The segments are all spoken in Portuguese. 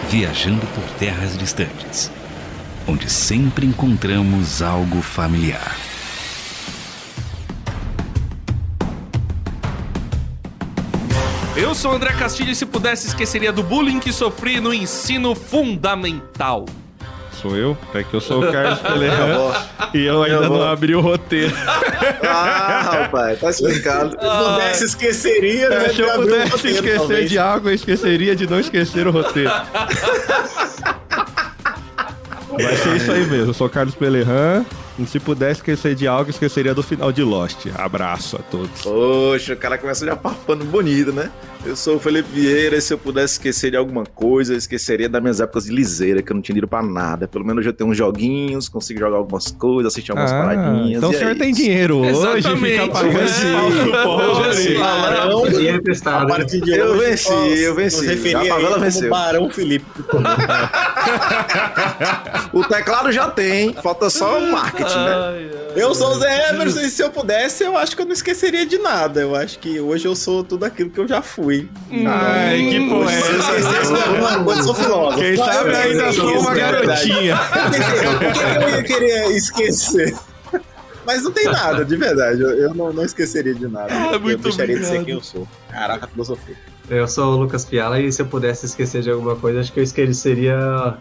viajando por terras distantes, onde sempre encontramos algo familiar. Eu sou o André Castilho e se pudesse esqueceria do bullying que sofri no ensino fundamental. Sou eu? É que eu sou o Carlos Pelerran e eu ainda não abri o roteiro. Ah, rapaz, tá explicado. Se eu pudesse, esqueceria, né? Se eu pudesse esquecer de algo, eu esqueceria de não esquecer o roteiro. Vai ser isso aí mesmo, eu sou o Carlos Pelerran. E se pudesse esquecer de algo, esqueceria do final de Lost. Abraço a todos. Poxa, o cara começa já papando bonito, né? Eu sou o Felipe Vieira e se eu pudesse esquecer de alguma coisa, eu esqueceria das minhas épocas de liseira, que eu não tinha dinheiro pra nada. Pelo menos eu tenho uns joguinhos, consigo jogar algumas coisas, assistir algumas paradinhas. Então o senhor tem dinheiro hoje, fica pagando dinheiro emprestado. A partir de hoje, eu venci. Eu sou o Zé Emerson e se eu pudesse, eu acho que eu não esqueceria de nada. Eu acho que hoje eu sou tudo aquilo que eu já fui. Ai, que porra. Eu sou filósofo. Quem sabe ainda sou uma garotinha. Por que eu ia querer esquecer? Mas não tem nada, de verdade. Eu não esqueceria de nada. Eu deixaria de ser quem eu sou. Caraca, filosofia. Eu sou o Lucas Piala e se eu pudesse esquecer de alguma coisa, acho que eu esqueceria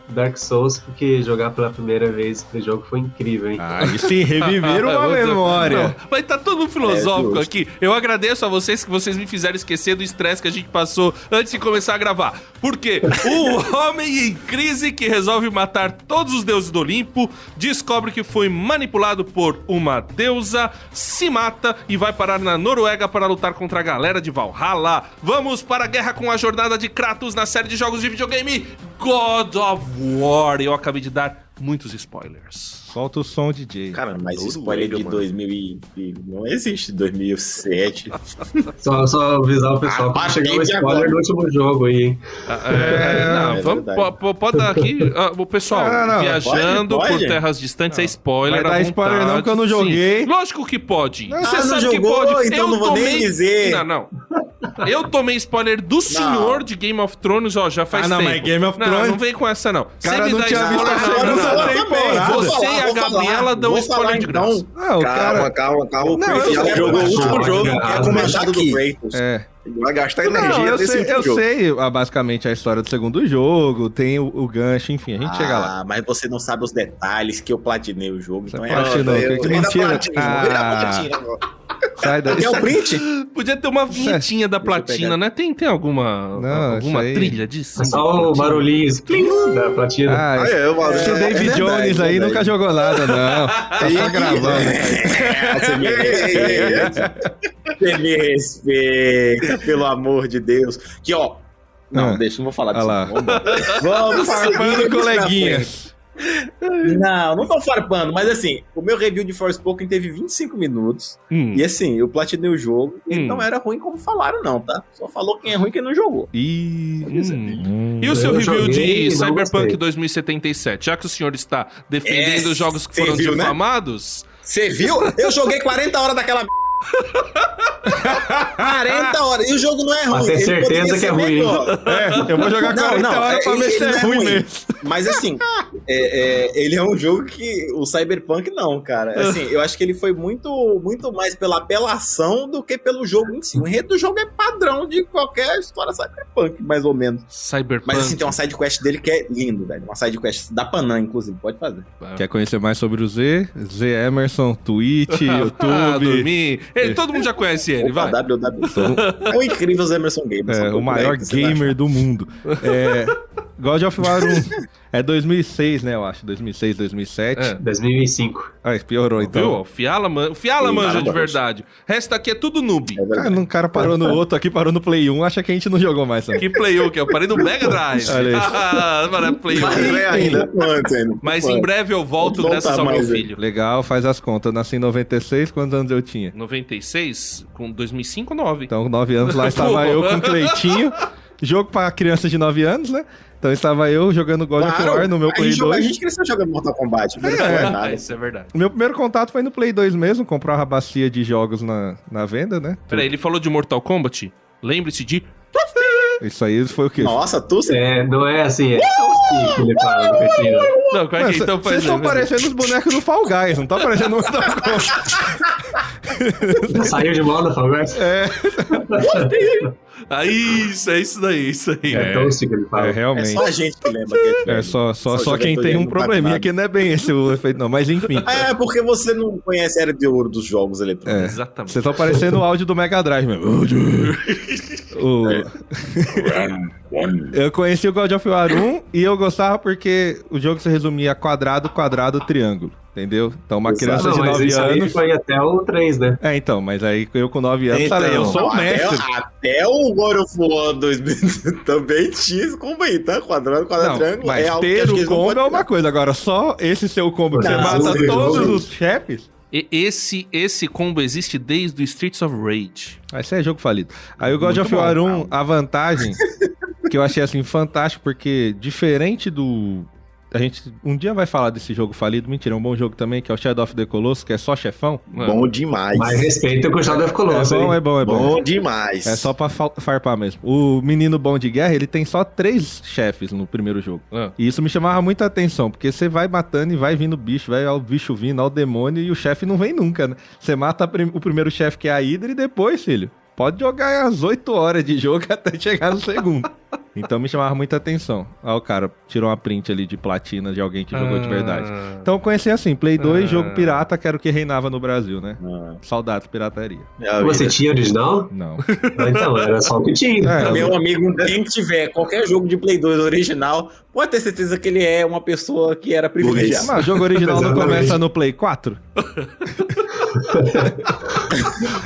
Dark Souls, porque jogar pela primeira vez esse jogo foi incrível, hein? Ah, e sim, reviver uma memória. Não, mas tá todo filosófico aqui. Eu agradeço a vocês que vocês me fizeram esquecer do estresse que a gente passou antes de começar a gravar. Por quê? O homem em crise que resolve matar todos os deuses do Olimpo, descobre que foi manipulado por uma deusa, se mata e vai parar na Noruega para lutar contra a galera de Valhalla. Vamos para a guerra com a jornada de Kratos na série de jogos de videogame God of War. Eu acabei de dar muitos spoilers. Solta o som, DJ. Cara, mas spoiler de 2000 não existe, 2007. Só avisar o pessoal que chegar um spoiler no último jogo aí, hein? Pode dar aqui. O pessoal viajando por terras distantes é spoiler. Vai dar spoiler não, que eu não joguei. Sim. Lógico que pode. Você sabe que pode. Então eu não vou nem dizer. Não. Eu tomei spoiler do senhor de Game of Thrones, ó, já faz tempo. Mas Game of Thrones... Não vem com essa, não. Cara, não tinha visto a segunda temporada. Você e a Gabriela dão spoiler de graça. Calma. O Chris jogou o último jogo. É comentado do Kratos. Vai gastar energia nesse último jogo. Eu sei basicamente a história do segundo jogo, tem o gancho, enfim, a gente chega lá. Mas você não sabe os detalhes que eu platinei o jogo. Você então platinou, que mentira. Sai daí. Quer o print? Podia ter uma vinhetinha da platina, né? Tem alguma trilha disso? É só o barulhinho da platina. Esse David Jones aí nunca jogou nada, não. Tá só gravando. Você me respeita, pelo amor de Deus. Que ó. Não, deixa, não vou falar disso. Vamos farpando, coleguinhas. Não tô farpando, mas assim, o meu review de Forspoken teve 25 minutos. E assim, eu platinei o jogo e não era ruim como falaram, não, tá? Só falou quem é ruim e quem não jogou. E o seu review de Cyberpunk 2077? Já que o senhor está defendendo os jogos que foram difamados... Você viu? Eu joguei 40 horas daquela... 40 horas. E o jogo não é ruim. Tem certeza que é ruim. Eu vou jogar 40 horas pra ver se é ruim mesmo. Mas assim, ele é um jogo que o Cyberpunk não, cara. Assim, eu acho que ele foi muito mais pela apelação do que pelo jogo em si. O enredo do jogo é padrão de qualquer história Cyberpunk, mais ou menos. Cyberpunk. Mas assim, tem uma sidequest dele que é lindo, velho. Uma sidequest da Panam, inclusive. Pode fazer. Quer conhecer mais sobre o Z? Z Emerson, Twitch, YouTube... Todo mundo já conhece ele, vai. É o incrível Emerson Gamer. O maior gamer do mundo. God of War 1 é 2006, né, eu acho. 2006, 2007. 2005. Piorou, então. Viu? O Fiala manja de verdade. O resto aqui é tudo noob. Um cara parou no outro aqui, parou no Play 1, acha que a gente não jogou mais. Que Play 1, que eu parei no Mega Drive. Play 1. Mas em breve eu volto graças ao meu filho. Legal, faz as contas. Eu nasci em 96, quantos anos eu tinha? 96? Com 2005, 9. Então, 9 anos lá estava eu com o Cleitinho. Jogo pra criança de 9 anos, né? Então estava eu jogando God of War no meu Play 2. A gente cresceu jogando Mortal Kombat. Isso é verdade. O meu primeiro contato foi no Play 2 mesmo, comprar uma bacia de jogos na venda, né? Peraí, ele falou de Mortal Kombat? Lembre-se de... Isso aí foi o quê? Nossa, tu... Não é assim, é assim que ele fala no cantinho. Não, qual é que então Vocês estão parecendo os bonecos do Fall Guys, não tá parecendo muito da Saiu de moda, Fall Guys? Isso, é isso daí, isso aí. É Toast que ele fala. É, É realmente. só a gente que lembra. Que É só Só quem tem um juventude probleminha não que não é bem esse o efeito, não. Mas enfim. É, porque você não conhece a era de ouro dos jogos eletrônicos. Exatamente. Vocês estão parecendo o áudio do Mega Drive mesmo. Eu conheci o God of War 1 e eu gostava porque o jogo se resumia a quadrado, quadrado, triângulo. Entendeu? Então uma criança de 9 anos... foi até o 3, né? Então, mas aí eu com 9 anos falei, eu sou o mestre. Até o God of War 2000 também tinha esse combo aí, tá? Quadrado, quadrado, Não, triângulo. mas algo que ter acho que o eles não combo podem é uma tirar. coisa. Agora, só esse seu combo que você Não, mata sim, todos sim. os chefes... Esse combo existe desde o Streets of Rage. Esse é jogo falido. Aí o God of War 1, a vantagem que eu achei assim fantástico, porque diferente do... A gente um dia vai falar desse jogo falido, mentira, é um bom jogo também, que é o Shadow of the Colossus, que é só chefão. Bom demais. Mas respeita com o Shadow of Colossus, É bom, hein? é bom, é bom. Bom demais. É só pra farpar mesmo. O menino bom de guerra, ele tem só 3 chefes no primeiro jogo. E isso me chamava muita atenção, porque você vai matando e vai vindo bicho, vai ao bicho vindo, ao demônio, e o chefe não vem nunca, né? Você mata o primeiro chefe, que é a Hydra, e depois, filho, pode jogar as 8 horas de jogo até chegar no segundo. Então me chamava muita atenção. O cara tirou uma print ali de platina de alguém que jogou de verdade. Então eu conheci assim, Play 2, jogo pirata, que era o que reinava no Brasil, né? Saudades pirataria. Você tinha original? Não. Então, era só o que tinha. Meu amigo, quem tiver qualquer jogo de Play 2 original, pode ter certeza que ele é uma pessoa que era privilegiada. Mas o jogo original não começa no Play 4?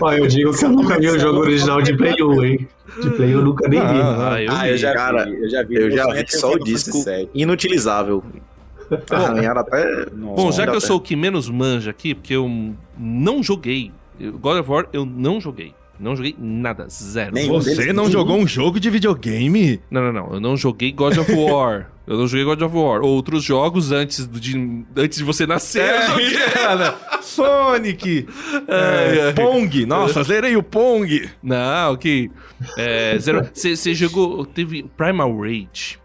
Ó, eu digo que eu nunca vi o jogo original de Play 1, hein? De Play 1 eu nunca nem vi. Eu já Cara, vi. Eu já vi só o disco inutilizável. Arranharam até... Bom, já que eu sou o que menos manja aqui, porque eu não joguei. God of War eu não joguei. Não joguei nada, zero. Você não jogou um jogo de videogame? Não. Eu não joguei God of War. Eu não joguei God of War. Outros jogos antes de você nascer. Eu joguei. Cara, Sonic, Pong. Nossa, zerei o Pong. Não, que... Você jogou... Teve Primal Rage.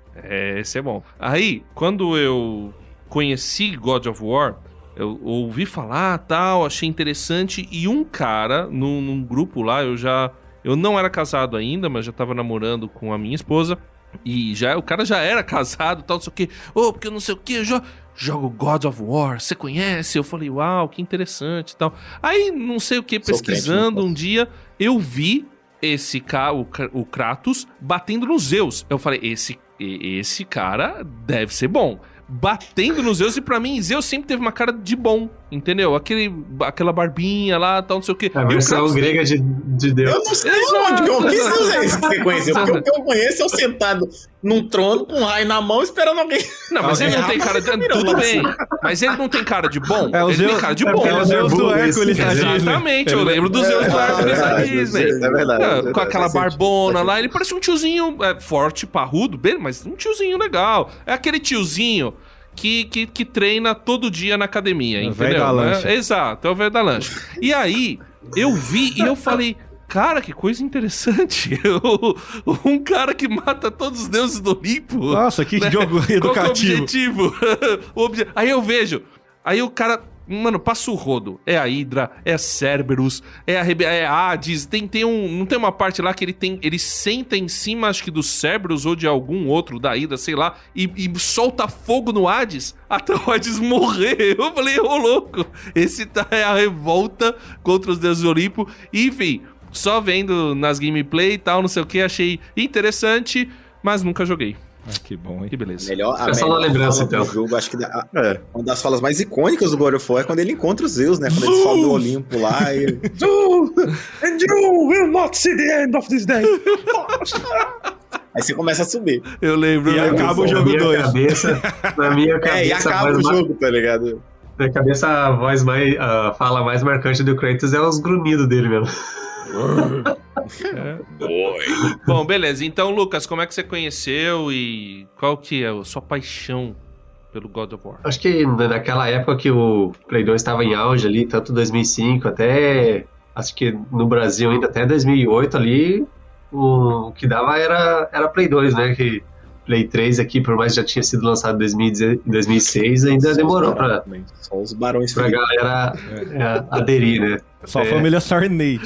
Esse é bom. Aí, quando eu conheci God of War... Eu ouvi falar, tal, achei interessante. E um cara, num grupo lá, eu não era casado ainda, mas já tava namorando com a minha esposa. E o cara já era casado, tal, não sei o quê. Porque eu não sei o quê, eu jogo God of War, você conhece? Eu falei, uau, que interessante e tal. Aí, não sei o que, pesquisando, um dia, eu vi esse cara, o Kratos, batendo nos Zeus. Eu falei, esse cara deve ser bom. Batendo nos Zeus, e pra mim, Zeus sempre teve uma cara de bom, entendeu? Aquela barbinha lá, tal, não sei o quê. A versão grega de Deus. Eu não sei onde que Deus é esse que você conheceu, porque o que eu conheço é o sentado num trono com um raio na mão esperando alguém. Não, mas ele não tem cara de... Tudo bem, mas ele não tem cara de bom. Ele tem cara de bom. É o Zeus do Hércules da Disney. Exatamente, eu lembro do Zeus do Hércules da Disney. É verdade. Com aquela barbona lá, ele parece um tiozinho forte, parrudo, bem, mas um tiozinho legal. É aquele tiozinho que treina todo dia na academia, entendeu? Velho da lancha. Exato, é o velho da lancha. E aí, eu vi e eu falei... Cara, que coisa interessante. Um cara que mata todos os deuses do Olimpo. Nossa, que jogo educativo. Qual que é o objetivo? Aí eu vejo. Aí o cara... Mano, passa o rodo. É a Hydra, é a Cerberus, é a Hades. Não tem uma parte lá que ele senta em cima, acho que do Cerberus ou de algum outro da Hydra, sei lá, e solta fogo no Hades até o Hades morrer. Eu falei, ô louco, esse é a revolta contra os deuses do Olimpo. Enfim, só vendo nas gameplay e tal, não sei o que, achei interessante, mas nunca joguei. Que bom, hein? Que beleza. A só uma lembrança, fala então. do jogo, acho que uma das falas mais icônicas do God of War é quando ele encontra os Zeus, né? Quando ele sobe do Olimpo lá e... And you will not see the end of this day. Aí você começa a subir. Eu lembro. E acaba o jogo 2. Na minha cabeça, E acaba o jogo, tá ligado? Na minha cabeça, a voz mais... A fala mais marcante do Kratos é os grunhidos dele mesmo. Bom, beleza. Então, Lucas, como é que você conheceu e qual que é a sua paixão pelo God of War? Acho que naquela época que o Play 2 estava em auge ali, tanto 2005 até... Acho que no Brasil ainda até 2008 ali, o que dava era Play 2, né? Que Play 3 aqui, por mais que já tinha sido lançado em 2006, ainda demorou Só os barões pra galera aderir, né? Só a família Sarney.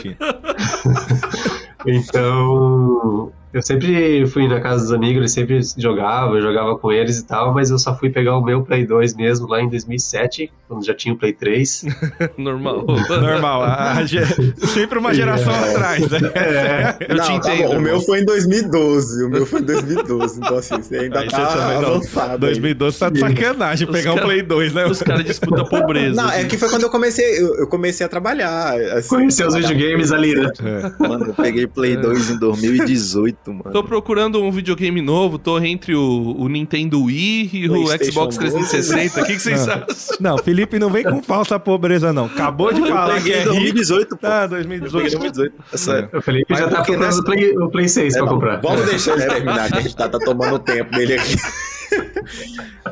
Então, eu sempre fui na casa dos amigos, eles sempre eu jogava com eles e tal, mas eu só fui pegar o meu Play 2 mesmo lá em 2007, quando já tinha o Play 3. Normal. Sempre uma geração atrás, né? Eu te entendo. O meu foi em 2012. Então assim, você ainda tá avançado. 2012 tá de sacanagem pegar um Play 2, né? Os caras disputam pobreza. Não, é que foi quando eu comecei a trabalhar. Assim, Conhecer os videogames ali, né? Mano, eu peguei Play 2 em 2018, mano. Tô procurando um videogame novo, tô entre o Nintendo Wii e o Xbox 360. O que vocês acham? Não, Felipe não vem com falsa pobreza, não. Acabou de falar que é 2018, pô. Ah, 2018. É sério. O Felipe já tá procurando o Play 6 pra comprar. Vamos deixar ele terminar, que a gente tá tomando o tempo dele aqui.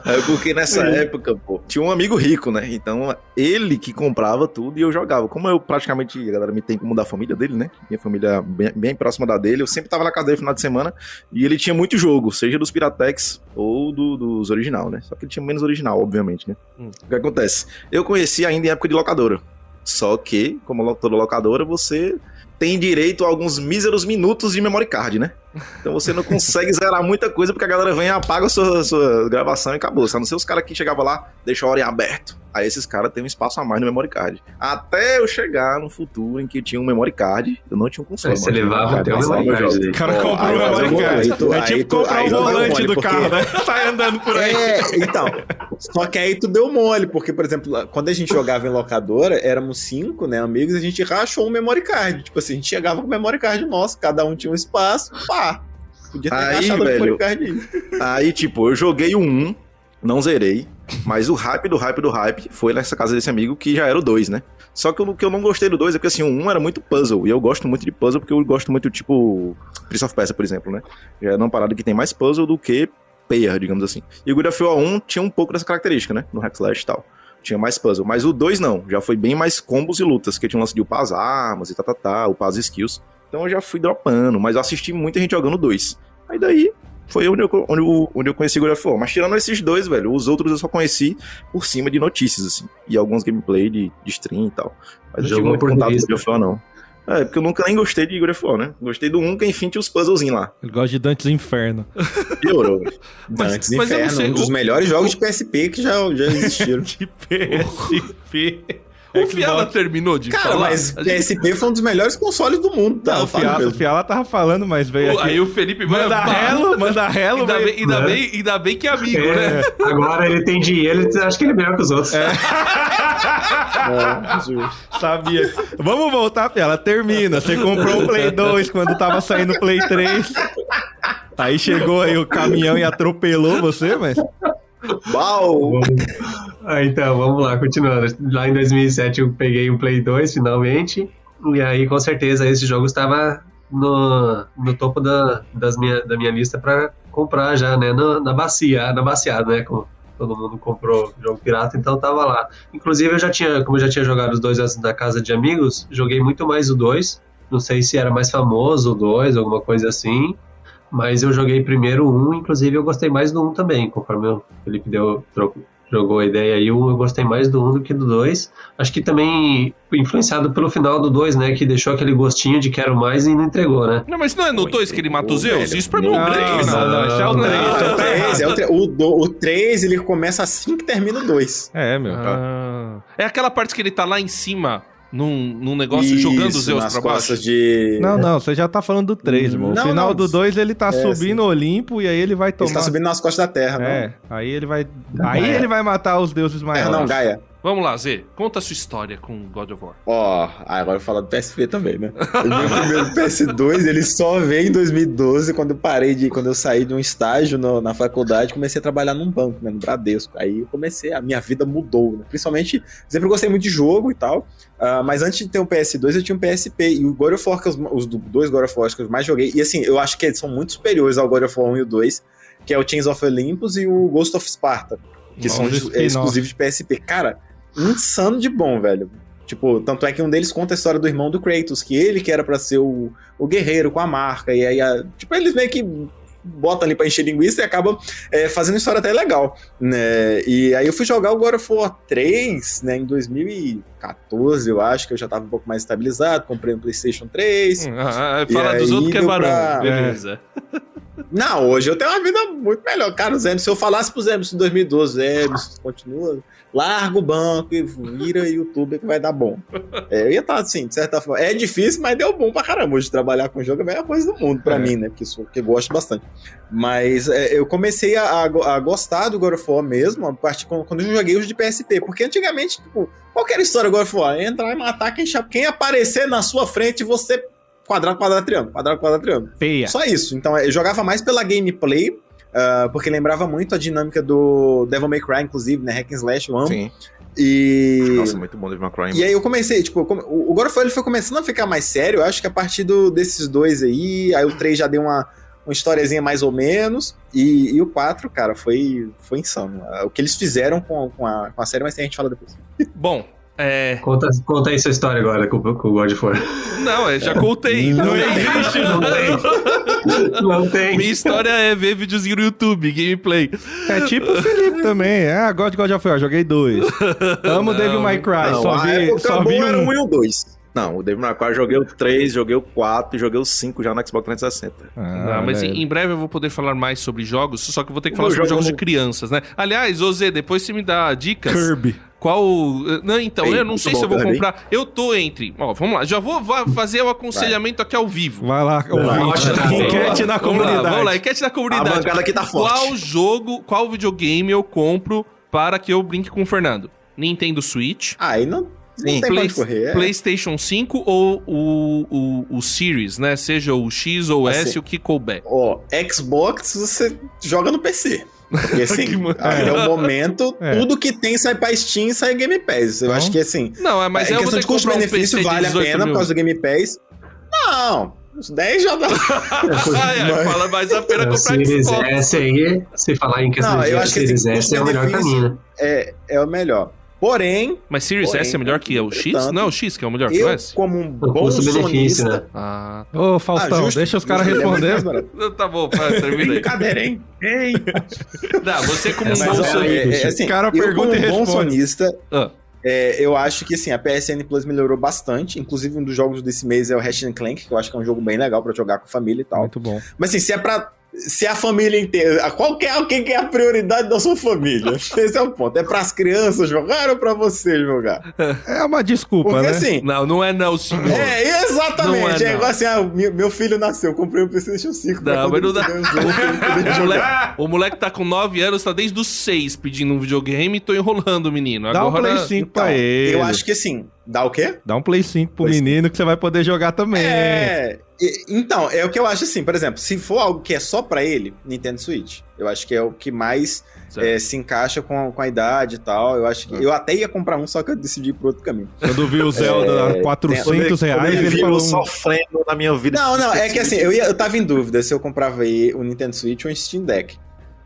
É porque nessa época, pô, tinha um amigo rico, né? Então, ele que comprava tudo e eu jogava. Como eu praticamente, a galera me tem como da família dele, né? Minha família bem próxima da dele, eu sempre tava na casa dele no final de semana e ele tinha muito jogo, seja dos Piratex ou dos original, né? Só que ele tinha menos original, obviamente, né? O que acontece? Eu conheci ainda em época de locadora. Só que, como toda locadora, você tem direito a alguns míseros minutos de memory card, né? Então você não consegue zerar muita coisa porque a galera vem e apaga a sua gravação e acabou. Só não sei os caras que chegavam lá, deixam a hora em aberto. Aí esses caras têm um espaço a mais no memory card. Até eu chegar no futuro em que tinha um memory card, eu não tinha um console. Aí você levava até o memory card. O cara comprou o memory card. É tipo comprar o volante do carro, né? Sai andando por aí. Então. Só que aí tu deu mole, porque, por exemplo, quando a gente jogava em locadora, éramos 5, né, amigos, a gente rachou um memory card. Tipo assim, a gente chegava com o memory card nosso, cada um tinha um espaço, pá. Podia ter rachado o memory card aí. Aí, tipo, eu joguei o 1, não zerei, mas o hype foi nessa casa desse amigo que já era o 2, né? Só que o que eu não gostei do 2 é porque, assim, o 1 era muito puzzle, e eu gosto muito de puzzle porque eu gosto muito, tipo, Prince of Persia, por exemplo, né? Já é uma parada que tem mais puzzle do que payer, digamos assim. E o God of War 1 tinha um pouco dessa característica, né? No hack slash e tal. Tinha mais puzzle. Mas o 2 não. Já foi bem mais combos e lutas, que tinha um lance de upar as armas e upar as skills. Então eu já fui dropando, mas eu assisti muita gente jogando 2. Aí daí foi onde eu conheci God of War. Mas tirando esses dois, velho, os outros eu só conheci por cima de notícias, assim. E alguns gameplay de stream e tal. Mas eu não tive muito contato com God of War, não. É, porque eu nunca nem gostei de God of War, né? Gostei do 1, que enfim tinha os puzzlezinhos lá. Ele gosta de Dante's Inferno. Piorou. Dante's Inferno, um dos melhores jogos de PSP que já existiram. De PSP. O Fiala terminou de falar? Cara, mas PSP foi um dos melhores consoles do mundo, tá? Não, o Fiala tava falando, mas veio aqui. Aí o Felipe manda relo. Ainda bem que é amigo, né? Agora ele tem dinheiro, ele acha que ele é melhor que os outros. Sabia. Vamos voltar, Fiala, termina. Você comprou o Play 2 quando tava saindo o Play 3. Aí chegou aí o caminhão e atropelou você, mas... Uau! Então, vamos lá, continuando. Lá em 2007 eu peguei o Play 2, finalmente. E aí, com certeza, esse jogo estava no topo da minha lista para comprar já, né? Na baciada, né? Como todo mundo comprou jogo pirata, então tava lá. Inclusive, como eu já tinha jogado os dois na casa de amigos, joguei muito mais o 2. Não sei se era mais famoso o 2, alguma coisa assim. Mas eu joguei primeiro o 1, inclusive eu gostei mais do 1 também, conforme o Felipe jogou a ideia aí, eu gostei mais do 1 do que do 2. Acho que também influenciado pelo final do 2, né, que deixou aquele gostinho de quero mais e não entregou, né? Não, mas não é no 2 que ele mata os Zeus? Isso pra mim é um grande final. Não, esse é o 3. O 3, ele começa assim que termina o 2. É, meu. É aquela parte que ele tá lá em cima... Num negócio jogando os Zeus pra baixo? Não, você já tá falando do 3, irmão. No final do 2 ele tá subindo o Olimpo e aí ele vai tomar... Ele tá subindo nas costas da Terra, né? Aí ele vai... Aí ele vai matar os deuses maiores. Não, Gaia. Vamos lá, Zê. Conta a sua história com God of War. Agora eu vou falar do PSP também, né? O meu primeiro PS2, ele só veio em 2012, quando eu saí de um estágio na faculdade, comecei a trabalhar num banco, né, no Bradesco. Aí eu a minha vida mudou, né? Principalmente, sempre gostei muito de jogo e tal, mas antes de ter um PS2, eu tinha um PSP, e o God of War, os dois God of War que eu mais joguei, e assim, eu acho que eles são muito superiores ao God of War 1 e o 2, que é o Chains of Olympus e o Ghost of Sparta, que são exclusivos de PSP. Cara, insano de bom, velho. Tipo, tanto é que um deles conta a história do irmão do Kratos, que ele que era pra ser o guerreiro com a marca, e aí, tipo, eles meio que botam ali pra encher linguiça e acabam fazendo uma história até legal, né? E aí eu fui jogar o God of War 3, né, em 2014, eu acho, que eu já tava um pouco mais estabilizado, comprei um PlayStation 3. Fala dos outros que é varão, beleza. Não, hoje eu tenho uma vida muito melhor. Cara, o Emerson, se eu falasse pros Emerson em 2012, Emerson, continua, larga o banco e vira youtuber que vai dar bom. Eu ia estar assim, de certa forma. É difícil, mas deu bom pra caramba. Hoje trabalhar com jogo é a melhor coisa do mundo pra mim, né? Porque eu gosto bastante. Mas eu comecei a gostar do God of War mesmo, a partir quando eu joguei os de PSP. Porque antigamente, tipo, qualquer história do God of War, entrar e matar quem aparecer na sua frente, você... Quadrado, quadrado, triângulo. Quadrado, quadrado, triângulo. Feia. Só isso. Então, eu jogava mais pela gameplay, porque lembrava muito a dinâmica do Devil May Cry, inclusive, né? Hack and Slash, eu amo. Sim. E... Nossa, muito bom Devil May Cry. E aí eu comecei, tipo, o God of War ele foi começando a ficar mais sério, eu acho que a partir desses dois aí o 3 já deu uma historiazinha mais ou menos, e o 4, cara, foi insano. O que eles fizeram com a série, mas a gente fala depois. Bom, Conta aí sua história agora com o God of War. Não, eu já contei. Não existe, Não tem. Minha história é ver videozinho no YouTube, gameplay. É tipo o Felipe também. God of War, joguei 2. Amo Devil May Cry, Não, só vi era um. 1 e o 2. Não, o Devil May Cry joguei o 3, joguei o 4 e joguei o 5 já no Xbox 360. Não, mas velho. em breve eu vou poder falar mais sobre jogos, só que eu vou ter que falar sobre jogos de crianças, né? Aliás, Zé, depois você me dá dicas. Kirby. Qual... Não, então, Ei, eu não sei muito se eu bom, vou Kirby. comprar. Eu tô entre... Ó, vamos lá, já vou fazer o aconselhamento aqui ao vivo. Vai lá, ouvinte. Enquete na comunidade. Vamos lá, enquete na A comunidade. bancada aqui tá forte. Qual videogame eu compro para que eu brinque com o Fernando? Nintendo Switch, Aí não tem pra onde correr. PlayStation 5 ou o Series, né? Seja o X ou o Assim, S, o que couber. Ó, Xbox você joga no PC. Porque assim, até o momento, tudo que tem sai pra Steam e sai Game Pass. Eu acho que assim, Não, mas eu em vou questão ter de que comprar um custo-benefício PC de vale a 18 pena mil. por causa do Game Pass. Não, uns 10 já dá. Fala mais a pena O comprar Series Xbox. S aí, se falar em questão Não, de eu acho que Series assim, S é o melhor custo-benefício caminho, né? É o melhor. Porém, Mas Series S é melhor que o X? entretanto, Não, o X que é o melhor que o eu, S? como um O bom custo-benefício, né? sonista... Ah, Ô, Faustão, justo, deixa os caras justo, ele é muito responder. mais barato. tá bom, termina aí. Brincadeira, hein? Não, você como um Mas, bom ó, sonista. assim, cara eu pergunta como e um bom responde. sonista, Ah, eu acho que assim, a PSN Plus melhorou bastante. Inclusive, um dos jogos desse mês é o Ratchet & Clank, que eu acho que é um jogo bem legal pra jogar com a família e tal. Muito bom. Mas assim, se a família inteira... Quem que é a prioridade da sua família? Esse é o ponto. É pras crianças jogar ou pra você jogar? É uma desculpa, Porque né? assim... não, senhor. Exatamente. Não é, É igual assim, meu filho nasceu, eu comprei um PlayStation 5. Não, mas não dá. dá. O moleque tá com 9 anos, tá desde os 6 pedindo um videogame e tô enrolando o menino. Dá um Agora... Play 5 pra ele. Eu acho que assim, dá o quê? Dá um Play 5 pro Play menino que você vai poder jogar também. Então, é o que eu acho assim, por exemplo, se for algo que é só pra ele, Nintendo Switch, eu acho que é o que mais se encaixa com a idade e tal. Eu acho que eu até ia comprar um, só que eu decidi ir pro outro caminho. Quando vi o Zelda a 400 reais, ele falou... sofrendo na minha vida. Não, é que assim, eu tava em dúvida se eu comprava aí o Nintendo Switch ou o Steam Deck.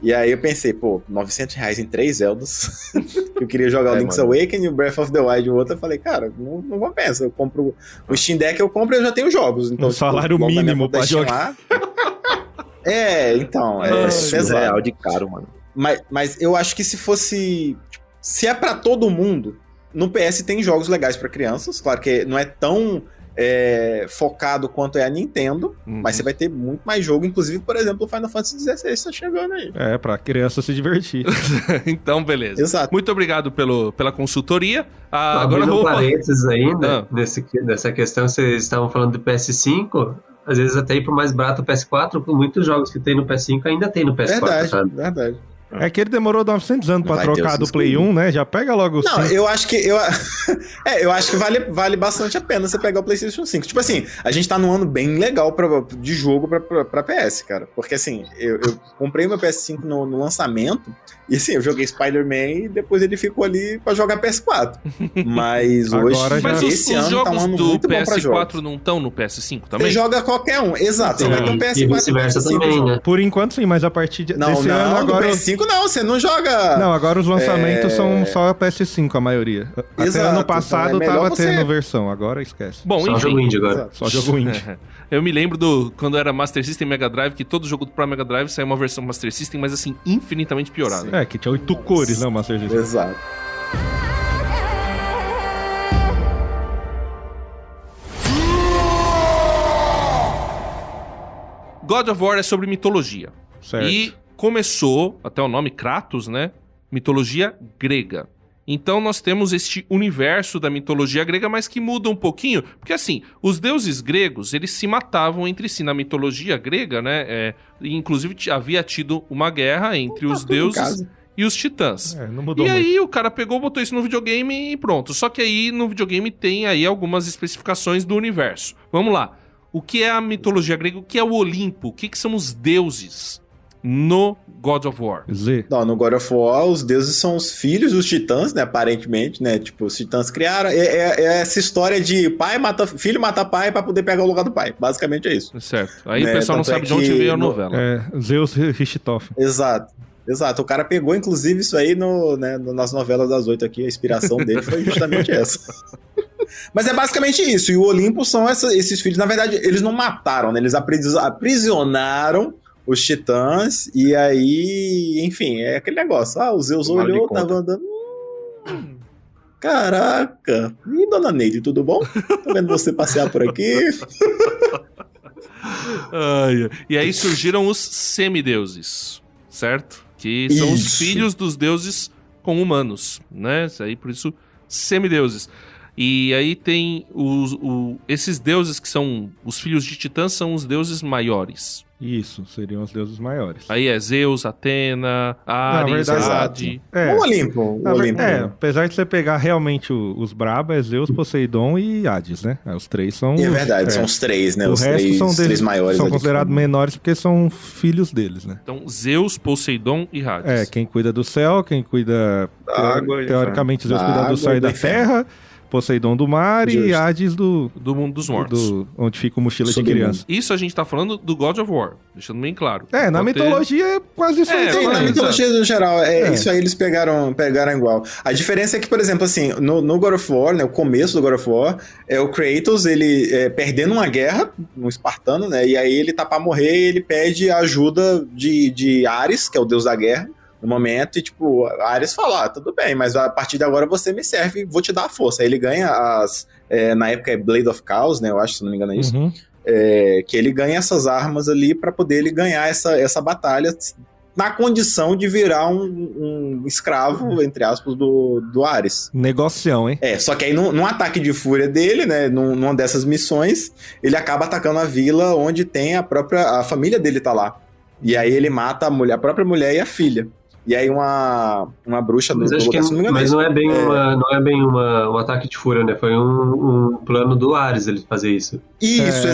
E aí eu pensei, pô, R$900 em 3 Zeldas. Eu queria jogar o Link's Awakening e o Breath of the Wild e o outro. Eu falei, cara, não compensa. Eu compro o Steam Deck, eu compro e eu já tenho jogos. Então, Um salário logo na minha mínimo conta pra Steam jogar. Então, É pesado. surreal de caro, mano. Mas eu acho que se fosse... Se é pra todo mundo, no PS tem jogos legais pra crianças. Claro que não é tão focado quanto é a Nintendo, mas você vai ter muito mais jogo. Inclusive, por exemplo, o Final Fantasy XVI tá chegando aí. É, pra criança se divertir. Então, beleza. Exato. Muito obrigado pela consultoria. Agora Abrindo vou... parênteses ainda, nessa questão, vocês estavam falando do PS5, às vezes até ir pro mais barato o PS4, com muitos jogos que tem no PS5 ainda tem no PS4, sabe? Verdade. É que ele demorou 900 anos pra Vai trocar ter do os Play 1, né? Já pega logo o Não, 5. eu acho que eu acho que vale bastante a pena você pegar o PlayStation 5. Tipo assim, a gente tá num ano bem legal de jogo pra PS, cara. Porque assim, eu comprei meu PS5 no lançamento e assim, eu joguei Spider-Man e depois ele ficou ali pra jogar PS4. Mas Agora hoje, já- Mas esse os ano tá um jogos ano do muito bom pra jogos. PS4 não estão no PS5 também? Você joga qualquer um, exato. Você vai ter um PS4 E vice-versa PS5 também, jogo. né? Por enquanto sim, mas a partir desse ano Não, agora... do PS5 PS5 não, você não joga... Não, agora os lançamentos são só PS5, a maioria. Até Exato, ano passado então é melhor tava você- tendo versão, agora esquece. Bom, Só enfim. jogo indie agora. Só jogo indie. Eu me lembro quando era Master System e Mega Drive, que todo jogo pro Mega Drive saiu uma versão Master System, mas assim, infinitamente piorada. É, que tinha 8 cores, né, o Master System. Exato. God of War é sobre mitologia. Certo. E começou, até o nome Kratos, né? Mitologia grega. Então nós temos este universo da mitologia grega, mas que muda um pouquinho, porque assim, os deuses gregos, eles se matavam entre si na mitologia grega, né? E, inclusive havia tido uma guerra entre os tudo em deuses casa. e os titãs. Não mudou E muito. aí o cara pegou, botou isso no videogame e pronto. Só que aí no videogame tem aí algumas especificações do universo. Vamos lá. O que é a mitologia grega? O que é o Olimpo? O que são os deuses no God of War? Z. Não, no God of War, os deuses são os filhos dos titãs, né? Aparentemente, né? Tipo, os titãs criaram. É essa história de filho mata pai pra poder pegar o lugar do pai. Basicamente é isso. Certo. Aí Né, o pessoal não tanto é sabe de onde que veio a no- novela. Zeus Richthofen. Exato. O cara pegou, inclusive, isso aí nas novelas das 8 aqui. A inspiração dele foi justamente essa. Mas é basicamente isso. E o Olimpo são esses filhos. Na verdade, eles não mataram, né? Eles aprisionaram os titãs. E aí, enfim, é aquele negócio. O Zeus Tomara de olhou, conta. tava andando. Caraca. E dona Neide, tudo bom? Tô vendo você passear por aqui. E aí surgiram os semideuses, certo? Que são os Isso. filhos dos deuses com humanos, né? Isso aí, por isso, semideuses. E aí tem esses deuses que são os filhos de Titã, são os deuses maiores. Isso, seriam os deuses maiores. Aí é Zeus, Atena, Ares, verdade, Hade. O Olimpo. Na verdade, apesar de você pegar realmente os braba, é Zeus, Poseidon e Hades, né? Os três são... É verdade, são os três, né? O Os resto três, são os deles, três maiores. são ali. considerados menores porque são filhos deles, né? Então, Zeus, Poseidon e Hades. Quem cuida do céu, quem cuida... Da água e teoricamente, Zeus da cuida do água céu e e do da inferno. terra, Poseidon do mar e Justo. Hades do Do mundo dos mortos. onde fica o mochila de Submundo. criança. Isso a gente tá falando do God of War, deixando bem claro. Na Pode ter- mitologia é quase isso aí É, Sim, também. na mitologia no geral, É. isso aí eles pegaram igual. A diferença é que, por exemplo, assim, no God of War, né, o começo do God of War, o Kratos, ele perdendo uma guerra, um espartano, né, e aí ele tá pra morrer e ele pede a ajuda de Ares, que é o deus da guerra, no momento, e tipo, Ares fala, tudo bem, mas a partir de agora você me serve, vou te dar a força. Aí ele ganha na época é Blade of Chaos, né, eu acho, se não me engano é isso, Uhum. que ele ganha essas armas ali pra poder ele ganhar essa batalha na condição de virar um escravo, entre aspas, do Ares. Negocião, hein? Só que aí num ataque de fúria dele, né, numa dessas missões, ele acaba atacando a vila onde tem a família dele tá lá. E aí ele mata a própria mulher e a filha. E aí uma bruxa do Mas acho que lugar, se não me engano, mas isso. não é bem um ataque de fúria, né? Foi um plano do Ares ele fazer isso. Isso,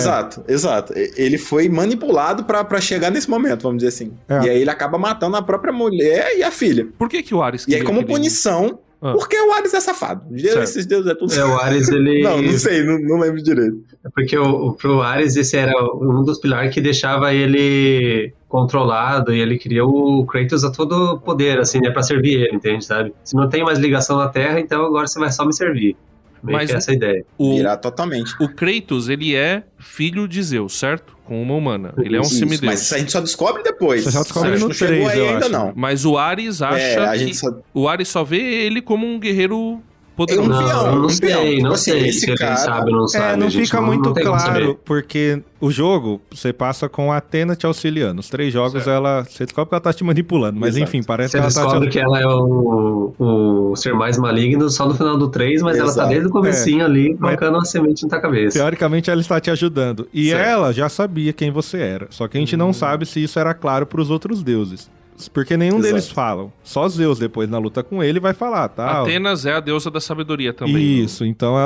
exato. Ele foi manipulado pra chegar nesse momento, vamos dizer assim. E aí ele acaba matando a própria mulher e a filha. Por que o Ares E aí, queria como aquele- punição, porque o Ares é safado. Certo. Esses deuses é tudo O Ares, ele... Não sei, não lembro direito. Porque pro Ares esse era um dos pilares que deixava ele controlado e ele queria o Kratos a todo poder, assim, né, pra servir ele, entende, sabe? Se não tem mais ligação na Terra, então agora você vai só me servir. Meio Mas que essa é a ideia. Virar totalmente. O Kratos, ele é filho de Zeus, certo? Com uma humana. Ele é um Isso, semideus. mas isso a gente só descobre depois. Você já descobre Certo. no Não chegou 3, aí eu ainda acho. não. Mas o Ares acha a que... gente só... O Ares só vê ele como um guerreiro poderoso. um peão, não um sei, peão. não Tipo assim, sei esse se ele cara- sabe ou não sabe. Não a gente fica muito não tem como saber. claro, porque o jogo, você passa com a Atena te auxiliando. Os 3 jogos, você descobre que ela tá te manipulando. Mas Exato. enfim, parece Você que ela tá descobre que ela é o ser mais maligno só no final do 3, mas ela tá Exato. desde o comecinho ali, Mas- colocando uma semente na tua cabeça. Teoricamente, ela está te ajudando. E Certo. ela já sabia quem você era. Só que a gente não sabe se isso era claro pros outros deuses. Porque nenhum Exato. deles falam. Só Zeus, depois na luta com ele, vai falar, tá? Atenas é a deusa da sabedoria também. Isso, então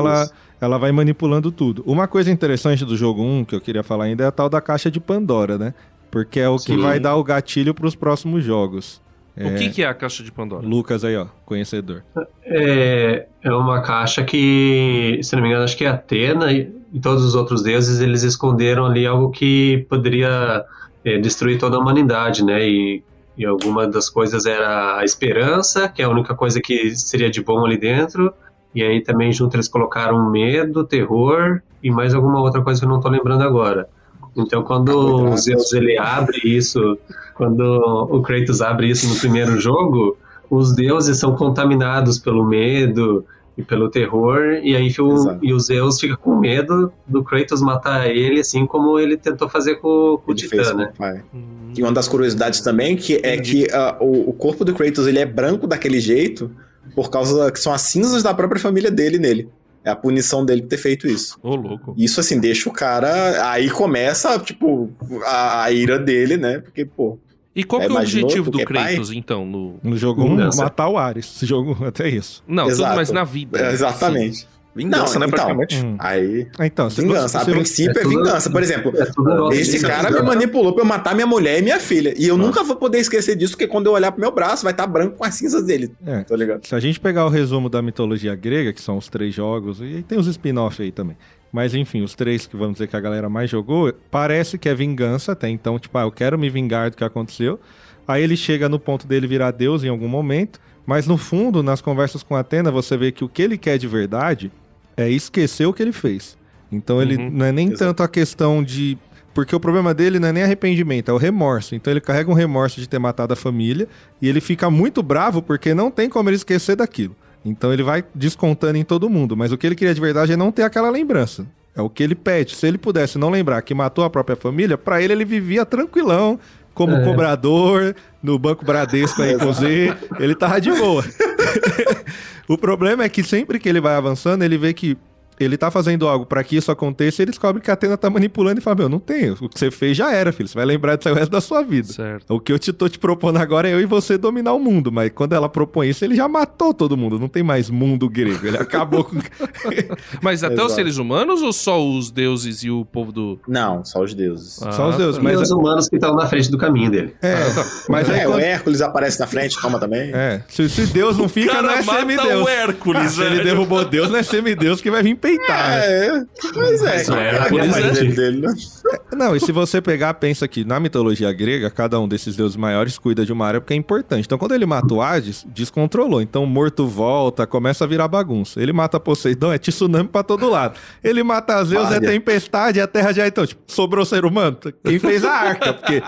ela vai manipulando tudo. Uma coisa interessante do jogo 1, que eu queria falar ainda, é a tal da caixa de Pandora, né? Porque é o que Sim. vai dar o gatilho pros próximos jogos. O que é a caixa de Pandora? Lucas aí, ó, conhecedor. É uma caixa que, se não me engano, acho que é Atena e todos os outros deuses, eles esconderam ali algo que poderia destruir toda a humanidade, né? E E alguma das coisas era a esperança, que é a única coisa que seria de bom ali dentro. E aí também junto eles colocaram medo, terror e mais alguma outra coisa que eu não tô lembrando agora. Então quando o Zeus ele abre isso, quando o Kratos abre isso no primeiro jogo, os deuses são contaminados pelo medo e pelo terror, e aí o Zeus fica com medo do Kratos matar ele, assim como ele tentou fazer com o Titã, né? E uma das curiosidades também é que o corpo do Kratos ele é branco daquele jeito por causa que são as cinzas da própria família dele nele. É a punição dele por ter feito isso. Ô, louco. Isso, assim, deixa o cara... Aí começa, tipo, a ira dele, né? Porque, pô... E qual que é o objetivo do Kratos, então, no jogo 1? Matar o Ares. Esse jogo, até isso. Não, tudo mais na vida. Né? Exatamente. Vingança, né, praticamente. Aí... Então, vingança. A princípio é vingança. Por exemplo, esse cara me manipulou pra eu matar minha mulher e minha filha. E eu nunca vou poder esquecer disso, porque quando eu olhar pro meu braço, vai estar branco com as cinzas dele. Tá ligado? Se a gente pegar o resumo da mitologia grega, que são os 3 jogos, e tem os spin-off aí também. Mas enfim, os 3 que vamos dizer que a galera mais jogou, parece que é vingança até. Então, tipo, eu quero me vingar do que aconteceu. Aí ele chega no ponto dele virar Deus em algum momento. Mas no fundo, nas conversas com Atena, você vê que o que ele quer de verdade é esquecer o que ele fez. Então ele não é nem tanto a questão de... Porque o problema dele não é nem arrependimento, é o remorso. Então ele carrega um remorso de ter matado a família e ele fica muito bravo porque não tem como ele esquecer daquilo. Então ele vai descontando em todo mundo. Mas o que ele queria de verdade é não ter aquela lembrança. É o que ele pede. Se ele pudesse não lembrar que matou a própria família, pra ele vivia tranquilão, como cobrador, no Banco Bradesco aí com Z, ele tava de boa. O problema é que sempre que ele vai avançando, ele vê que ele tá fazendo algo pra que isso aconteça e ele descobre que a Atena tá manipulando e fala, meu, não tem, o que você fez já era, filho, você vai lembrar disso aí o resto da sua vida. Certo. O que eu tô te propondo agora é eu e você dominar o mundo, mas quando ela propõe isso, ele já matou todo mundo, não tem mais mundo grego, ele acabou com... Mas até os seres humanos ou só os deuses e o povo do... Não, só os deuses. Só os deuses, mas... E os humanos que estão na frente do caminho dele. Mas aí o Hércules aparece na frente, toma também. Se Deus não fica, não é semideus. O Hércules, se ele derrubou Deus, não é semideus que vai vir peitar, Pois é. Dele, né? Não, e se você pegar, pensa que na mitologia grega, cada um desses deuses maiores cuida de uma área porque é importante. Então, quando ele mata o Hades, descontrolou. Então, o morto volta, começa a virar bagunça. Ele mata Poseidon, é tsunami pra todo lado. Ele mata Zeus, é tempestade, a terra já... Então, tipo, sobrou ser humano. Quem fez a arca? Porque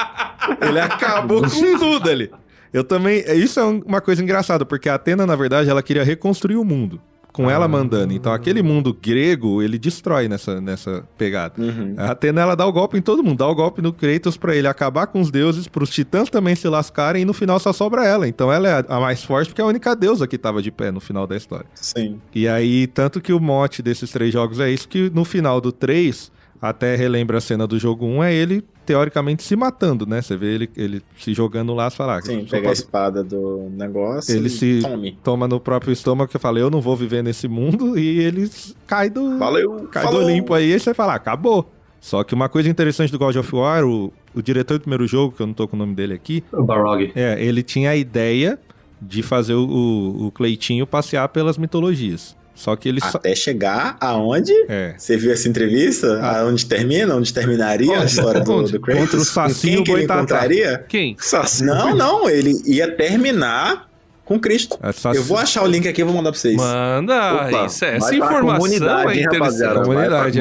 ele acabou com tudo ali. Eu também... Isso é uma coisa engraçada, porque a Atena, na verdade, ela queria reconstruir o mundo. Com ela mandando. Então, aquele mundo grego, ele destrói nessa pegada. A Atena, ela dá o golpe em todo mundo. Dá o golpe no Kratos pra ele acabar com os deuses, pros titãs também se lascarem, e no final só sobra ela. Então, ela é a mais forte, porque é a única deusa que tava de pé no final da história. Sim. E aí, tanto que o mote desses 3 jogos é isso, que no final do 3, até relembra a cena do jogo 1, é ele teoricamente se matando, né? Você vê ele se jogando lá e falar... Sim, pega a espada do negócio ele se toma no próprio estômago, que fala, eu não vou viver nesse mundo, e ele cai do Olimpo aí, e você fala, acabou. Só que uma coisa interessante do God of War, o diretor do primeiro jogo, que eu não tô com o nome dele aqui... O Balrog. Ele tinha a ideia de fazer o Cleitinho passear pelas mitologias. Só que ele até chegar aonde? Você viu essa entrevista? Onde termina? Onde terminaria a história do Kratos? Contra o Saci e o Boitatá. Encontraria? Quem? Saci. Não. Ele ia terminar com Cristo. Eu vou achar o link aqui e vou mandar pra vocês. Manda. Essa informação é interessante. Comunidade,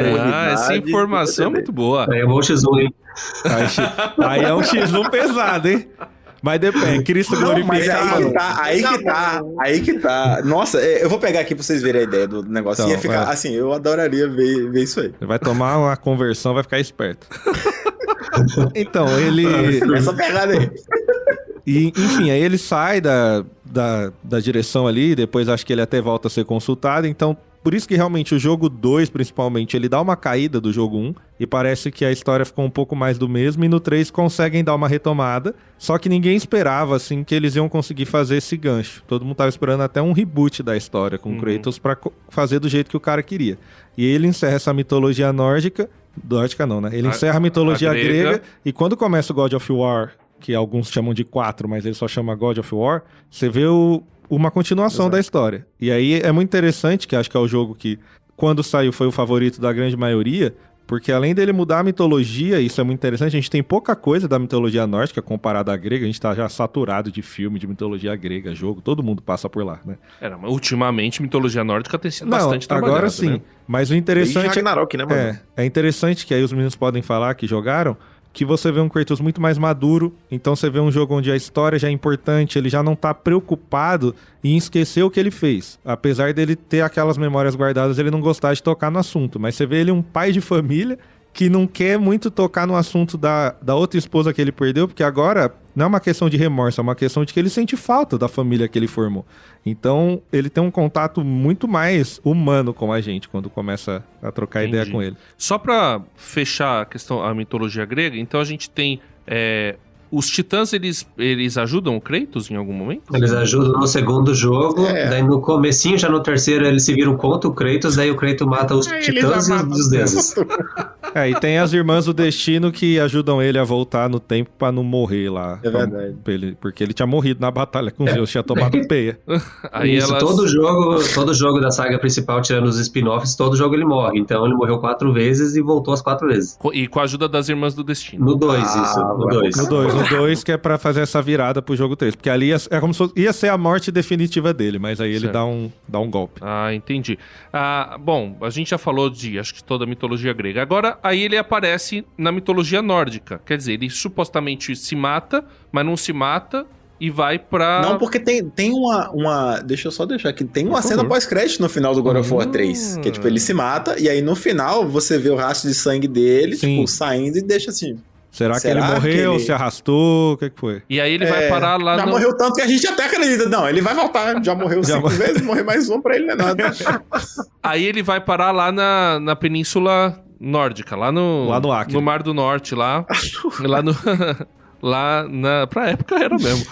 essa informação é muito boa. Aí é um X1, hein? Aí é um X1 pesado, hein? Mas depende, Cristo glorificado. Aí que tá. Nossa, eu vou pegar aqui pra vocês verem a ideia do negócio. Então, ia ficar, assim, eu adoraria ver isso aí. Você vai tomar uma conversão, vai ficar esperto. Então, ele... Essa pegada aí. E, enfim, aí ele sai da direção ali, depois acho que ele até volta a ser consultado, então... Por isso que realmente o jogo 2, principalmente, ele dá uma caída do jogo 1 e parece que a história ficou um pouco mais do mesmo, e no 3 conseguem dar uma retomada, só que ninguém esperava, assim, que eles iam conseguir fazer esse gancho. Todo mundo tava esperando até um reboot da história com Kratos pra fazer do jeito que o cara queria. E ele encerra essa mitologia nórdica não, né? Ele encerra a mitologia grega, e quando começa o God of War, que alguns chamam de 4, mas ele só chama God of War, você vê uma continuação da história. E aí é muito interessante, que acho que é o jogo que, quando saiu, foi o favorito da grande maioria, porque além dele mudar a mitologia, isso é muito interessante, a gente tem pouca coisa da mitologia nórdica comparada à grega, a gente tá já saturado de filme de mitologia grega, jogo, todo mundo passa por lá, né? Mas ultimamente, mitologia nórdica tem sido bastante trabalhada, agora sim, né? mas o interessante... Ragnarok, né, mano? É interessante que aí os meninos podem falar que jogaram, que você vê um Kratos muito mais maduro, então você vê um jogo onde a história já é importante, ele já não tá preocupado em esquecer o que ele fez. Apesar dele ter aquelas memórias guardadas, ele não gostar de tocar no assunto, mas você vê ele um pai de família que não quer muito tocar no assunto da outra esposa que ele perdeu, porque agora não é uma questão de remorso, é uma questão de que ele sente falta da família que ele formou. Então, ele tem um contato muito mais humano com a gente quando começa a trocar ideia com ele. Só pra fechar a mitologia grega, então a gente tem... Os titãs, eles ajudam o Kratos em algum momento? Eles ajudam no segundo jogo, daí no comecinho, já no terceiro, eles se viram contra o Kratos, daí o Kratos mata os titãs e os deuses. E tem as irmãs do destino que ajudam ele a voltar no tempo pra não morrer lá. É verdade. Porque ele tinha morrido na batalha com Zeus, tinha tomado peia. Aí Isso, todo jogo da saga principal, tirando os spin-offs, todo jogo ele morre. Então ele morreu 4 vezes e voltou as 4 vezes. E com a ajuda das irmãs do destino. No 2, isso. No 2. No 2, que é pra fazer essa virada pro jogo 3. Porque ali é como se fosse, ia ser a morte definitiva dele, mas aí ele dá um golpe. Entendi. Bom, a gente já falou de, acho que toda a mitologia grega. Agora, aí ele aparece na mitologia nórdica. Quer dizer, ele supostamente se mata, mas não se mata e vai pra... Não, porque tem uma... Deixa eu só deixar aqui. Tem uma cena pós-crédito no final do God of War 3. Que é tipo, ele se mata e aí no final você vê o rastro de sangue dele, tipo, saindo e deixa assim... Será que ele morreu, se arrastou? O que foi? E aí ele vai parar lá já morreu tanto que a gente até acredita. Não, ele vai voltar. Já morreu 5 vezes, morrer mais um pra ele não é nada. Aí ele vai parar lá na Península Nórdica, lá no Acre. No Mar do Norte, lá pra época era mesmo.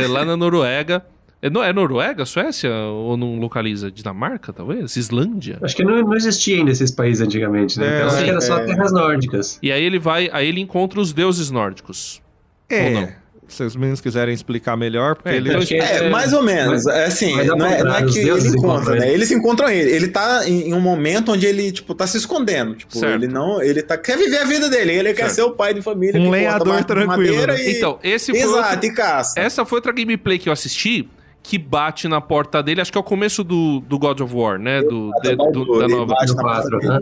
Lá na Noruega. Não é Noruega, Suécia? Ou não localiza Dinamarca, talvez? Islândia? Acho que não existia ainda esses países antigamente, né? Então acho que era só terras nórdicas. E aí ele encontra os deuses nórdicos. Ou não? Se os meninos quiserem explicar melhor, porque mais ou menos. Assim, não é que ele encontra, né? Eles encontram ele. Ele tá em um momento onde ele, tipo, tá se escondendo. Tipo, ele quer viver a vida dele. Ele quer ser o pai de família. Um lenhador tranquilo. Então, e caça. Essa foi outra gameplay que eu assisti, que bate na porta dele, acho que é o começo do God of War, né? Da nova.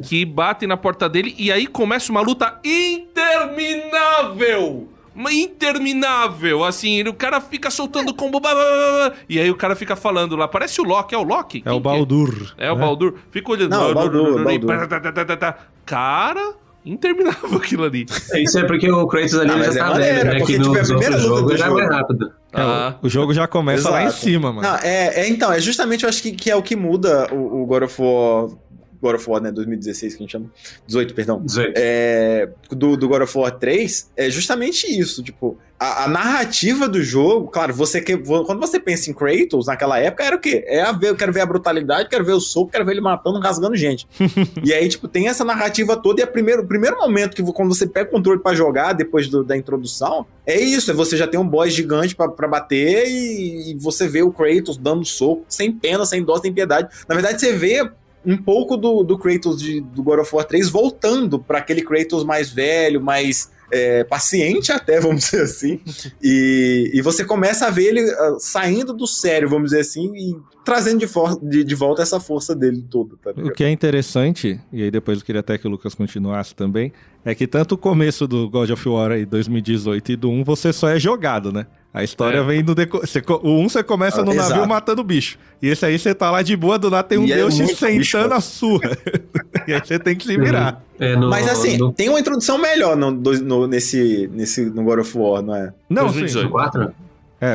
Que bate na porta dele e aí começa uma luta interminável! Assim, o cara fica soltando combo, e aí o cara fica falando lá, parece o Loki, é o Loki? É o Baldur. É o Baldur, fica olhando. Não, Baldur. Cara... interminável aquilo ali. Isso é porque o Kratos ali já tá velho, né? Que no jogo já é mais rápido. O jogo já começa lá em cima, mano. Não, então, é justamente, eu acho que é o que muda o God of War, né, 2016, que a gente chama, 18, perdão. 18. Do God of War 3, é justamente isso, tipo, a narrativa do jogo, claro, quando você pensa em Kratos, naquela época, era o quê? Eu quero ver a brutalidade, quero ver o soco, quero ver ele matando, rasgando gente. E aí, tipo, tem essa narrativa toda, e o primeiro momento que quando você pega o controle pra jogar, depois da introdução, é isso, você já tem um boss gigante pra bater, e você vê o Kratos dando soco, sem pena, sem dó, sem piedade. Na verdade, você vê um pouco do Kratos do God of War 3 voltando para aquele Kratos mais velho, mais paciente até, vamos dizer assim, e você começa a ver ele saindo do sério, vamos dizer assim, e trazendo de volta essa força dele toda. Tá ligado? O que é interessante, e aí depois eu queria até que o Lucas continuasse também, é que tanto o começo do God of War aí, 2018 e do 1, você só é jogado, né? A história vem no o 1 você começa no navio matando bicho. E esse aí você tá lá de boa, do nada tem um deus te sentando a surra. E aí você tem que se virar. Mas assim, tem uma introdução melhor no God of War, não é? Não, 2018. 4?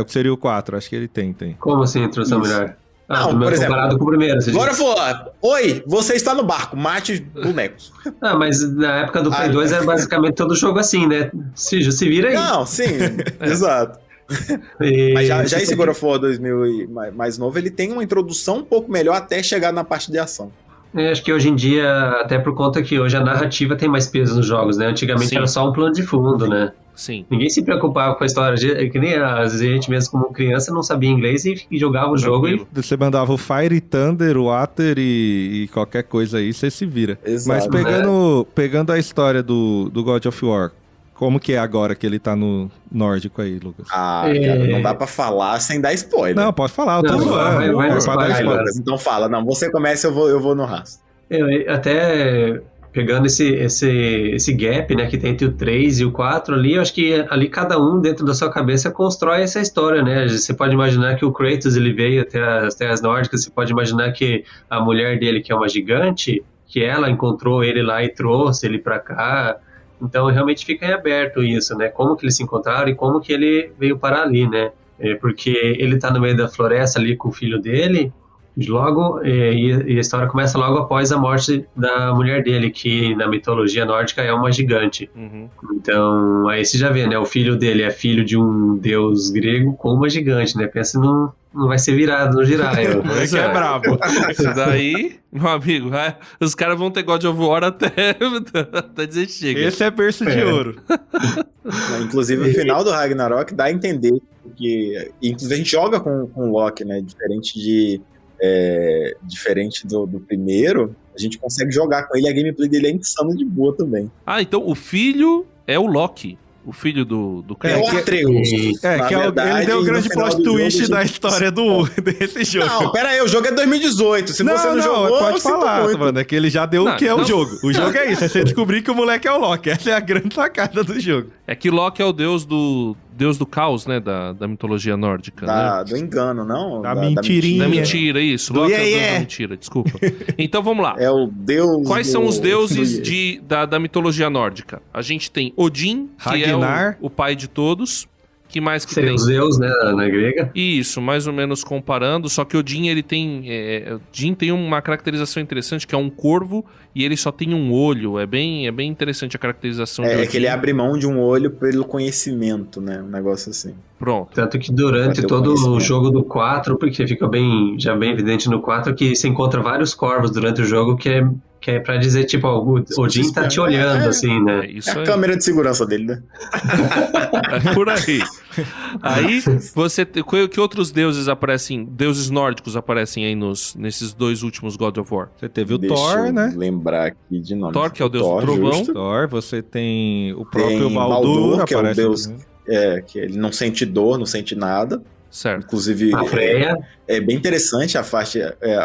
O que seria o 4, acho que ele tem. Como assim, introdução melhor? Não, por exemplo, comparado com o primeiro. God of War, oi, você está no barco, mate bonecos. Mas na época do Play 2 era basicamente todo jogo assim, né? Se vira aí. Não, sim, exato. Mas já esse God of War 2000 mais novo, ele tem uma introdução um pouco melhor até chegar na parte de ação. Acho que hoje em dia, até por conta que hoje a narrativa tem mais peso nos jogos, né? Antigamente era só um plano de fundo, né? Sim. Ninguém se preocupava com a história, que nem às vezes a gente mesmo como criança não sabia inglês e jogava o jogo e... Você mandava o Fire, Thunder, o Water e qualquer coisa aí, você se vira. Exato. Mas pegando a história do God of War, como que é agora que ele tá no nórdico aí, Lucas? Cara, não dá pra falar sem dar spoiler. Não, pode falar, eu tô zoando. vai É pra spoiler, dar spoiler. Então fala, não, você começa, eu vou no rastro. Até pegando esse gap, né, que tem entre o 3 e o 4 ali, eu acho que ali cada um dentro da sua cabeça constrói essa história, né? Você pode imaginar que o Kratos ele veio até as terras nórdicas, você pode imaginar que a mulher dele, que é uma gigante, que ela encontrou ele lá e trouxe ele pra cá. Então realmente fica em aberto isso, né? Como que eles se encontraram e como que ele veio parar ali, né? Porque ele tá no meio da floresta ali com o filho dele, logo, e a história começa logo após a morte da mulher dele, que na mitologia nórdica é uma gigante. Uhum. Então, aí você já vê, né? O filho dele é filho de um deus grego com uma gigante, né? Pensa não vai ser virado no Jiraiya. Esse é brabo. Isso daí, meu amigo, os caras vão ter God of War até dizer que chega. Esse é berço de ouro. Inclusive, o final do Ragnarok dá a entender que... Inclusive, a gente joga com o Loki, né? Diferente do primeiro, a gente consegue jogar com ele, a gameplay dele é insano de boa também. Então o filho é o Loki. O filho do É o Atreus. Ele deu o grande plot twist da história desse jogo. Não, pera aí, o jogo é 2018. Se você não jogou, pode falar, mano. É que ele já deu o que é o não. jogo. O jogo é isso, é você descobrir que o moleque é o Loki. Essa é a grande sacada do jogo. É que Loki é o deus do caos, né? Da mitologia nórdica, né? Do engano, não? Da mentirinha. Da mentira, isso. Loki é o deus da mentira, desculpa. Então vamos lá. É o deus. Quais são os deuses da mitologia nórdica? A gente tem Odin, que Ragnar. é o pai de todos. Que mais que Seria tem? os Zeus, né, na grega. Isso, mais ou menos comparando, só que Odin, ele tem... Odin tem uma caracterização interessante, que é um corvo, e ele só tem um olho. É bem interessante a caracterização de Odin. É que ele abre mão de um olho pelo conhecimento, né? Um negócio assim. Pronto. Tanto que durante todo o jogo do 4, porque fica já bem evidente no 4, que você encontra vários corvos durante o jogo, que é pra dizer, tipo, o Odin tá te olhando, assim, né? Isso É a aí. câmera de segurança dele, né? É por aí. Aí, que outros deuses aparecem, deuses nórdicos aparecem aí nesses dois últimos God of War? Você teve o Deixa Thor, eu né? lembrar aqui de nome. Thor, que é o deus do trovão. justo. Thor, você tem o próprio Tem Baldur, que é o aparece deus também. que ele não sente dor, não sente nada. Certo. Inclusive, A Freya. é bem interessante a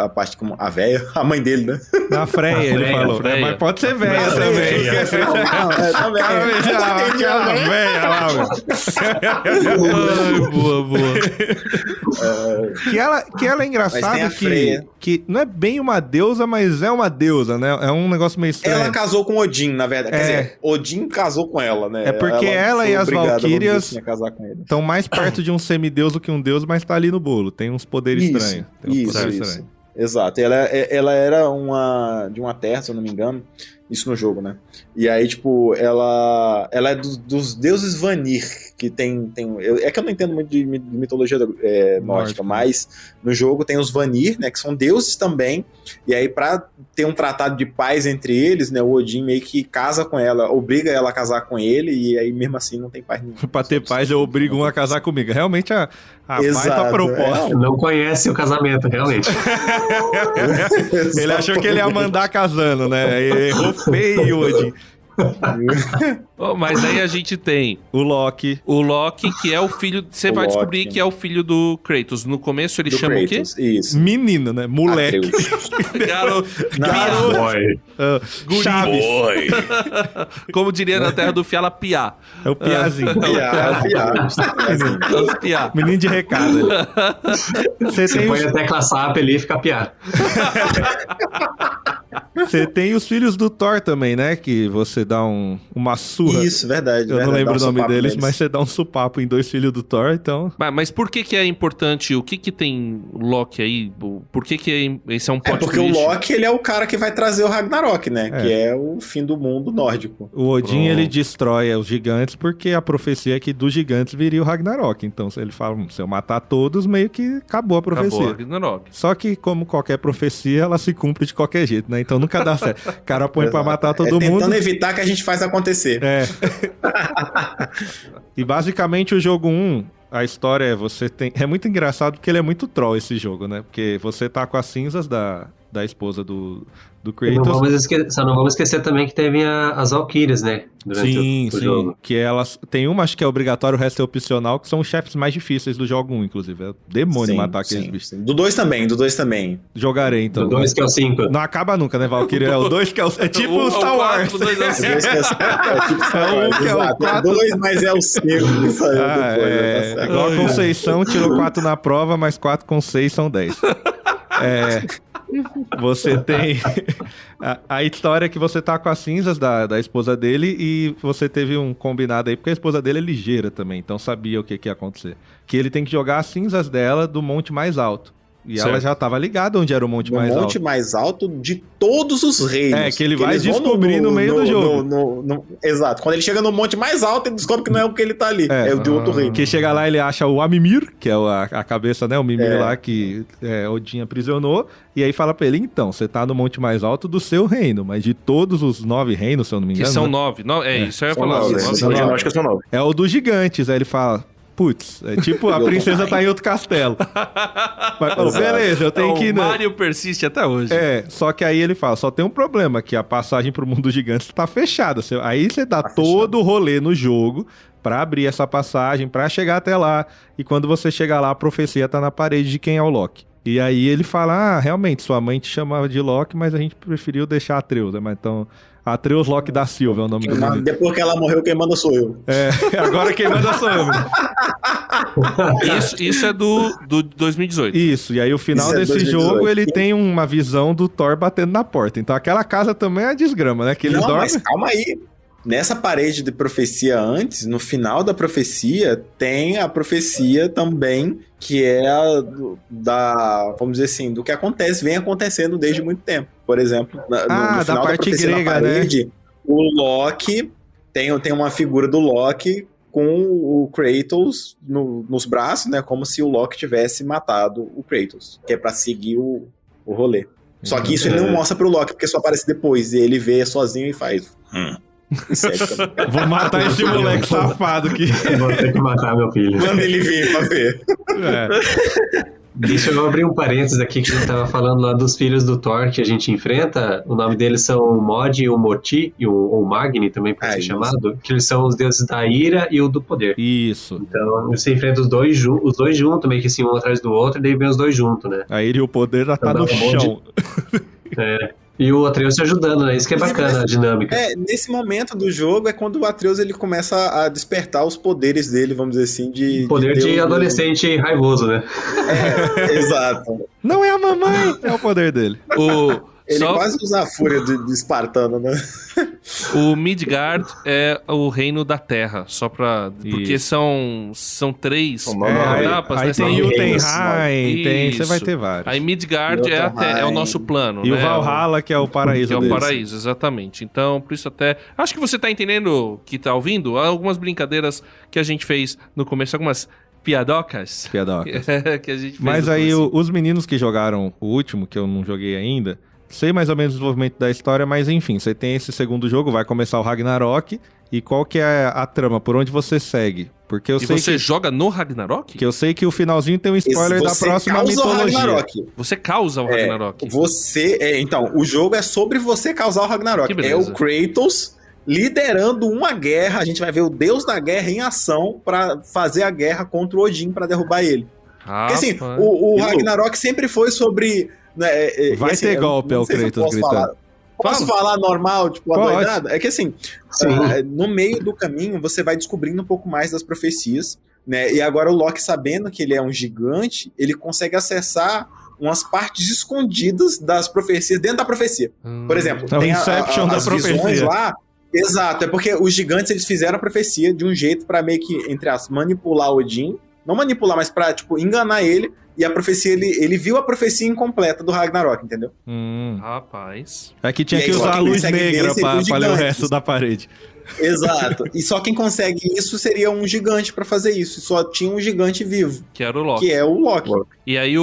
parte como a véia, a mãe dele, né? Na Freya, ele Freya, falou. Freya. Mas pode ser véia Ah, também. também. Aquela véia lá, Ai, boa. Que ela é Mas tem a engraçada Freya. que não é bem uma deusa, mas é uma deusa, né? É um negócio meio estranho. Ela casou com Odin, na verdade. Quer É. dizer, Odin casou com ela, né? É porque ela foi e as obrigada, vamos dizer Valquírias assim, a casar com ele. estão mais perto de um semideus do que um deus, mas tá ali no bolo. Tem uns poderes Isso, estranhos. Tem uns poderes isso. estranhos. Exato. Ela era de uma terra, se eu não me engano. Isso no jogo, né? E aí, tipo, ela é dos deuses Vanir, que tem é que eu não entendo muito de mitologia nórdica, mas no jogo tem os Vanir, né? Que são deuses também. E aí, pra ter um tratado de paz entre eles, né? O Odin meio que casa com ela, obriga ela a casar com ele, e aí mesmo assim não tem paz nenhuma. Pra ter paz, eu obrigo um a casar comigo. Realmente a baita proposta. Não conhece o casamento, realmente. Ele achou que ele ia mandar casando, né? Errou feio, Odin. Mas aí a gente tem O Loki. o Loki, que é o filho... Você O vai Loki. descobrir que é o filho do Kratos. No começo ele Do chama Kratos, Isso. Menino, né? Moleque. Atreus. o quê? Garoto. Boy. Chaves. Como diria na terra do Fiala, piá. É o Piazinho. Os piá. Menino de recado. Você Você tem, põe a tecla SAP ali e fica piar. você tem os filhos do Thor também, né? Que você dá uma surra. Isso, verdade. Eu não lembro o nome deles, neles. mas você dá um supapo em dois filhos do Thor, então... Mas por que é importante? O que tem Loki aí? Por que esse é um plot É porque o twist? Loki, ele é o cara que vai trazer o Ragnarok, né? É. Que é o fim do mundo nórdico. O Odin, Pronto. ele destrói os gigantes porque a profecia é que dos gigantes viria o Ragnarok. Então, se ele fala, se eu matar todos, meio que acabou a profecia. Acabou Ragnarok. Só que, como qualquer profecia, ela se cumpre de qualquer jeito, né? né? Então nunca dá certo. O cara põe pra matar todo mundo. Tentando evitar que a gente faça acontecer. É. E basicamente o jogo 1, a história é é muito engraçado porque ele é muito troll esse jogo, né? Porque você tá com as cinzas da esposa do Kratos. Só não vamos esquecer também que teve as Valkyrias, né? Durante o jogo. Que elas... Tem uma, acho que é obrigatório, o resto é opcional, que são os chefes mais difíceis do jogo 1, inclusive. É demônio matar aqueles bichos. Sim. Do 2 também. Jogarei, então. Do 2 que é o 5. Não acaba nunca, né, Valkyria? É o 2 que é o... É tipo o Star Wars. O 2 é o 5. É tipo Star Wars, que é o exato. 4. 2, mas é o 5 que saiu depois. Igual a Conceição, tirou 4 na prova, mas 4 com 6 são 10. Você tem a história que você tá com as cinzas da esposa dele e você teve um combinado aí, porque a esposa dele é ligeira também, então sabia o que ia acontecer. Que ele tem que jogar as cinzas dela do monte mais alto. E certo. Ela já tava ligada onde era o monte mais alto. O monte mais alto de todos os reinos. Que ele vai descobrir no meio do jogo. Exato. Quando ele chega no monte mais alto, ele descobre que não é o que ele tá ali. É o de outro reino. Que chega lá, ele acha o Amimir, que é a cabeça, né? O Mimir lá que Odin aprisionou. E aí fala pra ele, então, você tá no monte mais alto do seu reino, mas de todos os 9 reinos, se eu não me engano. Que são né? 9. Isso eu ia falar. Acho que são 9. É o dos gigantes. Aí ele fala... Putz, é tipo a princesa tá em outro castelo. Mas falou, beleza, eu tenho que ir. O Mario persiste até hoje. Só que aí ele fala, só tem um problema, que a passagem pro mundo dos gigantes tá fechada. Aí você dá todo o rolê no jogo pra abrir essa passagem, pra chegar até lá. E quando você chegar lá, a profecia tá na parede de quem é o Loki. E aí ele fala, realmente, sua mãe te chamava de Loki, mas a gente preferiu deixar Atreus, né? Mas então... Atreus Loki da Silva é o nome dele. Depois que ela morreu, quem manda sou eu. Agora quem manda sou eu. Isso é do 2018. Isso, e aí o final desse jogo, ele tem uma visão do Thor batendo na porta. Então aquela casa também é desgrama, né? Que ele dorme... mas calma aí. Nessa parede de profecia antes, no final da profecia, tem a profecia também, que é vamos dizer assim, do que vem acontecendo desde muito tempo. Por exemplo, no final da parte grega, na parede, né? O Loki, tem uma figura do Loki com o Kratos nos braços, né? Como se o Loki tivesse matado o Kratos, que é pra seguir o rolê. Só que isso ele não mostra pro Loki, porque só aparece depois, e ele vê sozinho e faz... Vou matar esse moleque safado aqui. Vou ter que matar meu filho. Manda ele vir pra ver. Deixa eu abrir um parênteses aqui que a gente tava falando lá dos filhos do Thor que a gente enfrenta. O nome deles são o Mod, o Moti e o Magni também pode ser chamado. Que eles são os deuses da ira e o do poder. Isso. Então você enfrenta os dois juntos, meio que assim, um atrás do outro, e daí vem os dois juntos, né? A ira e o poder já tá no chão. E o Atreus se ajudando, né? Isso que é bacana, a dinâmica. Nesse momento do jogo é quando o Atreus ele começa a despertar os poderes dele, vamos dizer assim, de poder de adolescente raivoso, né? Exato. Não é a mamãe, é o poder dele. Ele quase usa a fúria de espartano, né? O Midgard é o reino da terra, só pra... Porque são 3 etapas. Aí tem Jotunheim, você vai ter vários. Aí Midgard é o nosso plano. E o Valhalla, que é o paraíso deles. Que é o paraíso, exatamente. Então, por isso até... Acho que você tá entendendo, que tá ouvindo, algumas brincadeiras que a gente fez no começo, algumas... Piadocas. Que a gente fez. Mas aí os meninos que jogaram o último, que eu não joguei ainda... Sei mais ou menos o desenvolvimento da história, mas enfim, você tem esse segundo jogo, vai começar o Ragnarok, e qual que é a trama? Por onde você segue? Porque você joga no Ragnarok? Que eu sei que o finalzinho tem um spoiler da próxima mitologia. Você causa o Ragnarok. Então, o jogo é sobre você causar o Ragnarok. É o Kratos liderando uma guerra, a gente vai ver o deus da guerra em ação pra fazer a guerra contra o Odin pra derrubar ele. Porque assim, o Ragnarok sempre foi sobre... Vai ter golpe, é o Kratos gritando. Posso falar normal, tipo, adoidado? É que assim, no meio do caminho, você vai descobrindo um pouco mais das profecias, né? E agora o Loki, sabendo que ele é um gigante, ele consegue acessar umas partes escondidas das profecias, dentro da profecia. Por exemplo, tem as visões lá. Exato, é porque os gigantes, eles fizeram a profecia de um jeito pra meio que, entre as manipular o Odin. Não manipular, mas pra, tipo, enganar ele. E a profecia, ele viu a profecia incompleta do Ragnarok, entendeu? Rapaz. É que tinha que usar a luz negra pra ler o resto da parede. Exato. E só quem consegue isso seria um gigante pra fazer isso. Só tinha um gigante vivo. Que era o Loki. Que é o Loki. E aí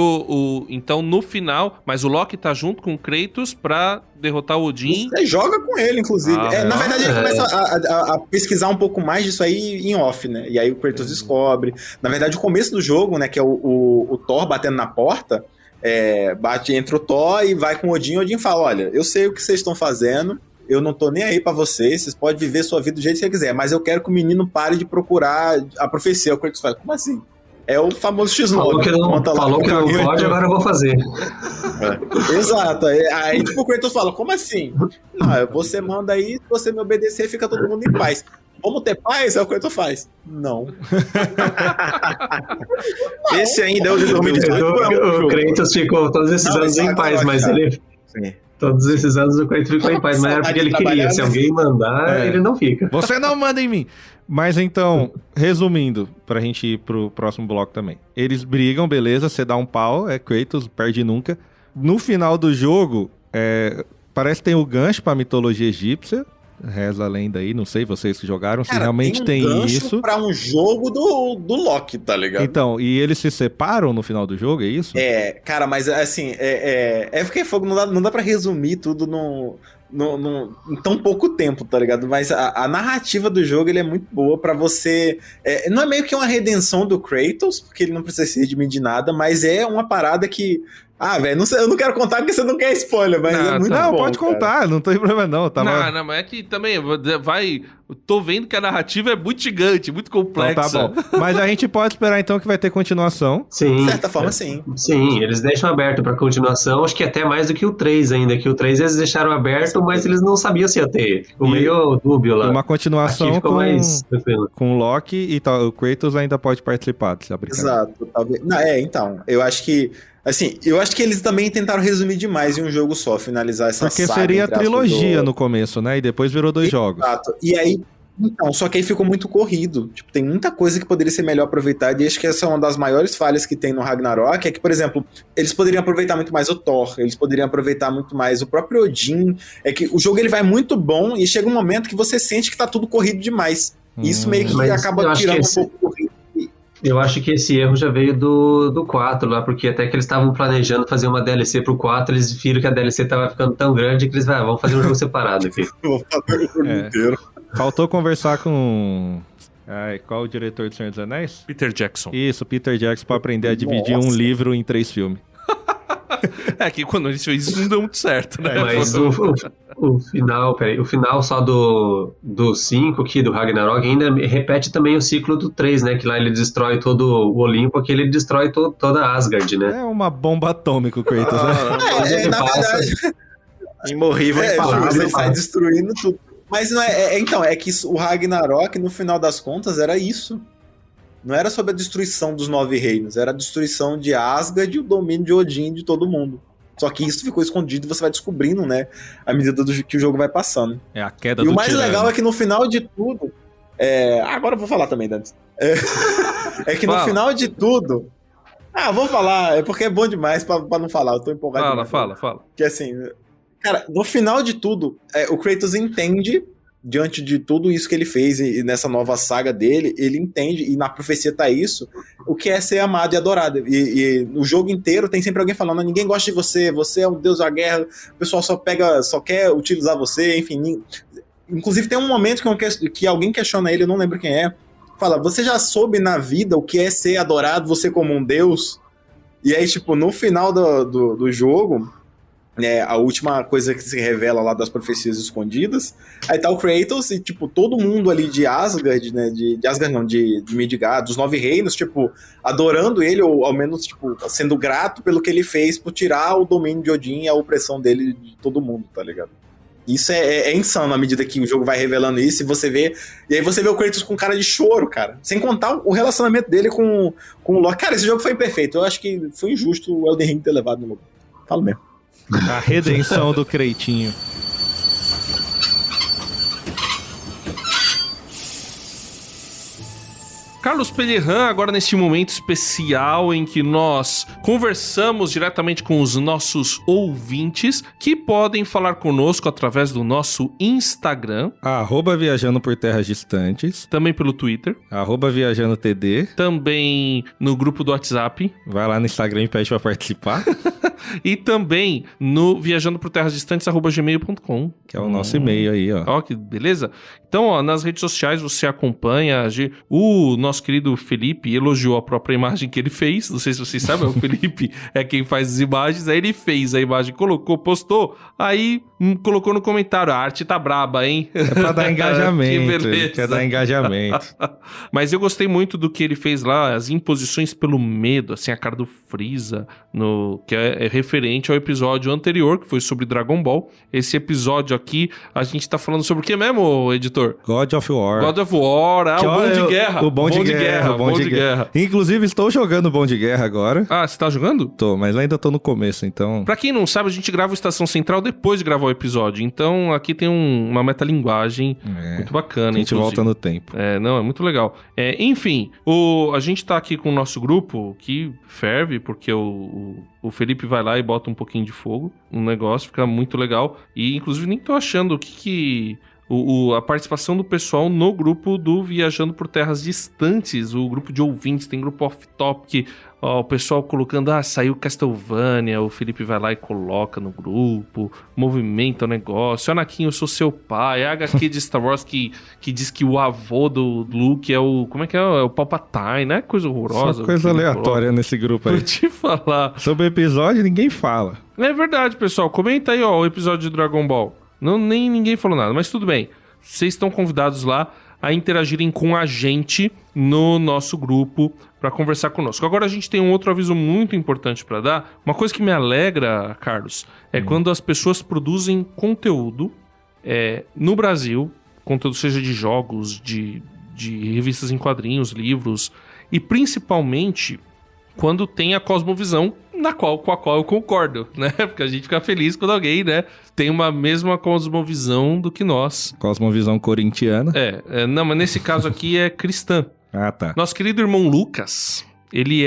então no final, mas o Loki tá junto com o Kratos pra derrotar o Odin. Você joga com ele, inclusive. Na verdade, ele começa a pesquisar um pouco mais disso aí em off, né? E aí o Kratos descobre. Na verdade, o começo do jogo, né, que é o Thor batendo na porta, bate entre o Thor e vai com o Odin. O Odin fala, olha, eu sei o que vocês estão fazendo, eu não tô nem aí pra vocês podem viver sua vida do jeito que você quiser, mas eu quero que o menino pare de procurar a profecia. O Kratos fala, como assim? É o famoso X9. Falou que não pode, agora eu vou fazer. Exato. Aí tipo, o Kratos fala, como assim? Não, você manda aí, se você me obedecer, fica todo mundo em paz. Vamos ter paz? É o que o Kratos faz. Não. Esse ainda é o de 2018. O Kratos ficou todos esses anos em paz, mas ele... Sim. Todos esses anos o Kratos ficou em paz, mas era porque ele queria. Se alguém mandar, ele não fica. Você não manda em mim. Mas então, resumindo, pra gente ir pro próximo bloco também. Eles brigam, beleza, você dá um pau, Kratos, perde nunca. No final do jogo, parece que tem o gancho pra mitologia egípcia. Reza a lenda aí, não sei vocês que jogaram, se realmente tem isso. Pra um jogo do Loki, tá ligado? Então, e eles se separam no final do jogo, é isso? Cara, mas assim, porque fogo não dá pra resumir tudo em tão pouco tempo, tá ligado? Mas a narrativa do jogo ele é muito boa pra você. Não é meio que uma redenção do Kratos, porque ele não precisa se redimir de nada, mas é uma parada que. Velho, eu não quero contar porque você não quer spoiler, mas é muito bom. Não, pode contar, não tem problema não. Não, mas é que também tô vendo que a narrativa é muito gigante, muito complexa. Então, tá bom. Mas a gente pode esperar então que vai ter continuação. Sim. De certa forma, sim. Sim, eles deixam aberto pra continuação, acho que até mais do que o 3 ainda, que o 3 eles deixaram aberto, mas eles não sabiam se ia ter. Ficou meio dúbio lá. Uma continuação com o Loki e tal, o Kratos ainda pode participar dessa brincadeira. Exato. Talvez. Então, eu acho que eles também tentaram resumir demais em um jogo só, finalizar essa porque saga. Porque seria a trilogia no começo, né? E depois virou 2 jogos. Exato. E aí, então, só que aí ficou muito corrido. Tipo, tem muita coisa que poderia ser melhor aproveitada, e acho que essa é uma das maiores falhas que tem no Ragnarok, é que, por exemplo, eles poderiam aproveitar muito mais o Thor, eles poderiam aproveitar muito mais o próprio Odin. É que o jogo ele vai muito bom e chega um momento que você sente que tá tudo corrido demais. E isso meio que acaba tirando um pouco do ritmo. Eu acho que esse erro já veio do 4 lá, porque até que eles estavam planejando fazer uma DLC pro 4, eles viram que a DLC tava ficando tão grande que eles vamos fazer um jogo separado aqui. Vou fazer o jogo inteiro. Faltou conversar com... qual o diretor do Senhor dos Anéis? Peter Jackson. Isso, Peter Jackson, pra aprender a dividir um livro em 3 filmes. Que quando eles fez isso não deu muito certo, né? Mas o final só do 5 aqui, do Ragnarok, ainda repete também o ciclo do 3, né? Que lá ele destrói todo o Olimpo, aqui ele destrói toda Asgard, né? É uma bomba atômica o Kratos, né? Na verdade... Imorrível em palavras. Ele sai destruindo tudo. Mas não então, é que o Ragnarok, no final das contas, era isso. Não era sobre a destruição dos 9 reinos, era a destruição de Asgard e o domínio de Odin de todo mundo. Só que isso ficou escondido e você vai descobrindo, né, à medida que o jogo vai passando. É a queda do tirano. E o mais legal é que no final de tudo... agora eu vou falar também, Dantes. No final de tudo... vou falar, porque é bom demais pra não falar, eu tô empolgado. Fala. Que assim, cara, no final de tudo, o Kratos entende... Diante de tudo isso que ele fez e nessa nova saga dele, ele entende, e na profecia tá isso, o que é ser amado e adorado. E o jogo inteiro tem sempre alguém falando, ninguém gosta de você, você é um deus da guerra, o pessoal só quer utilizar você, enfim. Inclusive tem um momento que alguém questiona ele, eu não lembro quem é, fala, você já soube na vida o que é ser adorado, você como um deus? E aí, tipo, no final do jogo... a última coisa que se revela lá das profecias escondidas, aí tá o Kratos e, tipo, todo mundo ali de Asgard, né, de Asgard não, de Midgard, dos 9 reinos, tipo, adorando ele, ou ao menos, tipo, sendo grato pelo que ele fez por tirar o domínio de Odin e a opressão dele de todo mundo, tá ligado? Isso é insano à medida que o jogo vai revelando isso, e aí você vê o Kratos com cara de choro, cara, sem contar o relacionamento dele com o Loki. Cara, esse jogo foi imperfeito, eu acho que foi injusto o Elden Ring ter levado no jogo. Falo mesmo. A redenção do Kratinho. Carlos Pellerran, agora neste momento especial em que nós conversamos diretamente com os nossos ouvintes, que podem falar conosco através do nosso Instagram. @viajando por terras distantes. Também pelo Twitter. @viajandotd. Também no grupo do WhatsApp. Vai lá no Instagram e pede pra participar. E também no viajandoporterrasdistantes@gmail.com. Que é o nosso e-mail aí, ó. Ó, que beleza. Então, ó, nas redes sociais você acompanha. O nosso querido Felipe elogiou a própria imagem que ele fez. Não sei se vocês sabem, o Felipe é quem faz as imagens. Aí ele fez a imagem, colocou, postou. Aí colocou no comentário, a arte tá braba, hein? É pra dar engajamento. Que beleza. Quer dar engajamento. Mas eu gostei muito do que ele fez lá, as imposições pelo medo, assim, a cara do Freeza, que é referente ao episódio anterior, que foi sobre Dragon Ball. Esse episódio aqui, a gente tá falando sobre o que mesmo, editor? God of War. God of War, o Bom de Guerra. O Bom de Guerra. Bom de Guerra. Inclusive, estou jogando Bom de Guerra agora. Ah, você tá jogando? Tô, mas ainda tô no começo, então... Pra quem não sabe, a gente grava o Estação Central depois de gravar o episódio. Então, aqui tem uma metalinguagem muito bacana. A gente volta no tempo. É muito legal. Enfim, a gente tá aqui com o nosso grupo, que ferve, porque o Felipe vai lá e bota um pouquinho de fogo no negócio, fica muito legal. E, inclusive, nem tô achando o que a participação do pessoal no grupo do Viajando por Terras Distantes, o grupo de ouvintes, tem grupo off-topic, o pessoal colocando, saiu Castlevania, o Felipe vai lá e coloca no grupo, movimenta o negócio, Anakin, eu sou seu pai, a HQ de Star Wars que diz que o avô do Luke é como é que é? É o Palpatine, não é coisa horrorosa? Só coisa aleatória nesse grupo aí. Vou te falar. Sobre o episódio, ninguém fala. É verdade, pessoal, comenta aí, o episódio de Dragon Ball. Nem ninguém falou nada, mas tudo bem. Vocês estão convidados lá a interagirem com a gente no nosso grupo para conversar conosco. Agora a gente tem um outro aviso muito importante para dar. Uma coisa que me alegra, Carlos, é quando as pessoas produzem conteúdo no Brasil, conteúdo seja de jogos, de revistas em quadrinhos, livros, e principalmente quando tem a cosmovisão com a qual eu concordo, né? Porque a gente fica feliz quando alguém, né, tem uma mesma cosmovisão do que nós. Cosmovisão corintiana. Não, mas nesse caso aqui é cristã. Ah, tá. Nosso querido irmão Lucas, ele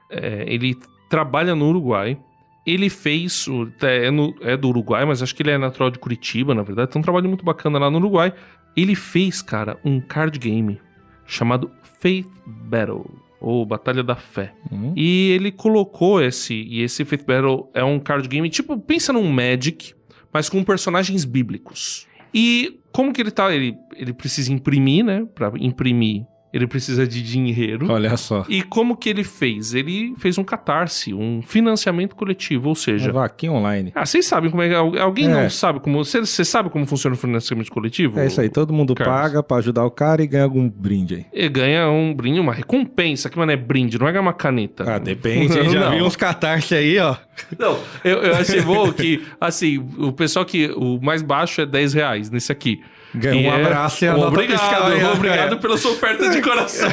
ele trabalha no Uruguai. Ele fez, é do Uruguai, mas acho que ele é natural de Curitiba, na verdade. Tem um trabalho muito bacana lá no Uruguai. Ele fez, cara, um card game chamado Faith Battle, ou Batalha da Fé. E ele colocou esse Faith Battle é um card game, tipo, pensa num Magic, mas com personagens bíblicos. E como que ele tá? Ele precisa imprimir, né? Pra imprimir, ele precisa de dinheiro. Olha só. E como que ele fez? Ele fez um catarse, um financiamento coletivo, ou seja... Uma vaquinha online. Vocês sabem como é que... Alguém não sabe como... Você sabe como funciona o financiamento coletivo? É isso aí, todo mundo paga pra ajudar o cara e ganha algum brinde aí. E ganha um brinde, uma recompensa, que não é brinde, não é ganhar uma caneta. Depende, já vi uns catarse aí, ó. Não, eu achei bom que, assim, o pessoal o mais baixo é R$10 nesse aqui. Ganha um abraço e a nota fiscal. Obrigado pela sua oferta de coração.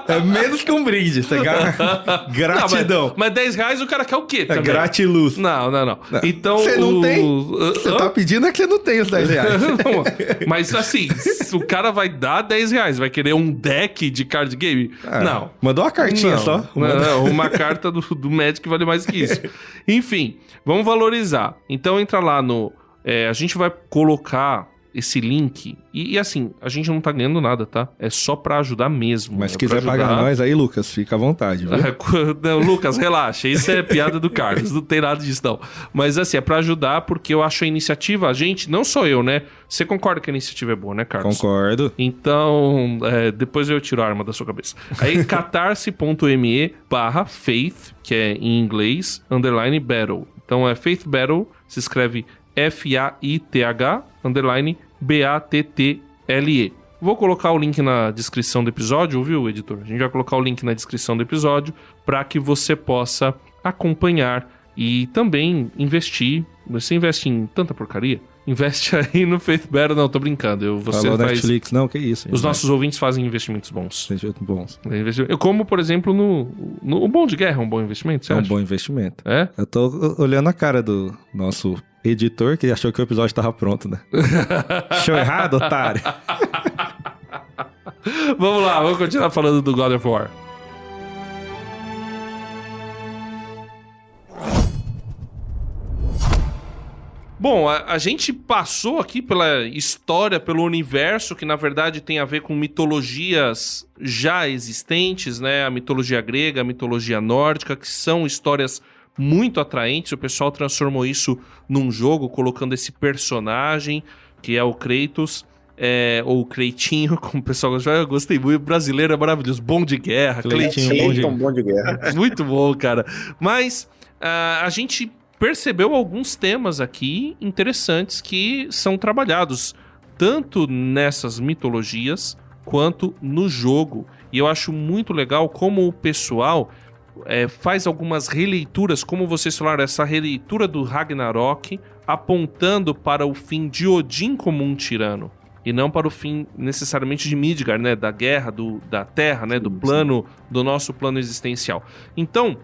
É menos que um brinde, você ganha gratidão. Não, mas R$10 o cara quer o quê também? Gratiluz. Não. Então, você não tem? Você tá pedindo que você não tem os R$10. Não, mas assim, o cara vai dar R$10, vai querer um deck de card game? Não. Mandou uma cartinha só. Não, uma carta do Magic vale mais que isso. Enfim, vamos valorizar. Então entra lá no... a gente vai colocar esse link. E assim, a gente não tá ganhando nada, tá? É só pra ajudar mesmo. Mas se quiser pagar nós aí, Lucas, fica à vontade, viu? Não, Lucas, relaxa. Isso é piada do Carlos. Não tem nada disso, não. Mas assim, é pra ajudar porque eu acho a iniciativa... A gente, não sou eu, né? Você concorda que a iniciativa é boa, né, Carlos? Concordo. Então, depois eu tiro a arma da sua cabeça. Aí, catarse.me/faith, que é em inglês, _ battle. Então, é Faith Battle, se escreve FAITH, BATTLE. Vou colocar o link na descrição do episódio, viu, editor? A gente vai colocar o link na descrição do episódio para que você possa acompanhar e também investir. Você investe em tanta porcaria? Investe aí no Faith Battle. Não, tô brincando. Falou Netflix, não, que isso. Os nossos ouvintes fazem investimentos bons. Bons. Eu como, por exemplo, no Bom de Guerra é um bom investimento, você acha? É um bom investimento. É? Eu tô olhando a cara do nosso editor, que achou que o episódio tava pronto, né? Show errado, otário. Vamos lá, vamos continuar falando do God of War. Bom, a gente passou aqui pela história, pelo universo, que na verdade tem a ver com mitologias já existentes, né? A mitologia grega, a mitologia nórdica, que são histórias muito atraentes. O pessoal transformou isso num jogo, colocando esse personagem, que é o Kratos, ou o Cleitinho, como o pessoal gosta. Eu gostei muito, o brasileiro é maravilhoso, bom de guerra. Cleiton, bom de guerra. Muito bom, cara. Mas a gente percebeu alguns temas aqui interessantes que são trabalhados tanto nessas mitologias quanto no jogo. E eu acho muito legal como o pessoal faz algumas releituras, como vocês falaram, essa releitura do Ragnarok, apontando para o fim de Odin como um tirano. E não para o fim necessariamente de Midgard, né? Da guerra, da terra, né? Do plano, do nosso plano existencial. Então,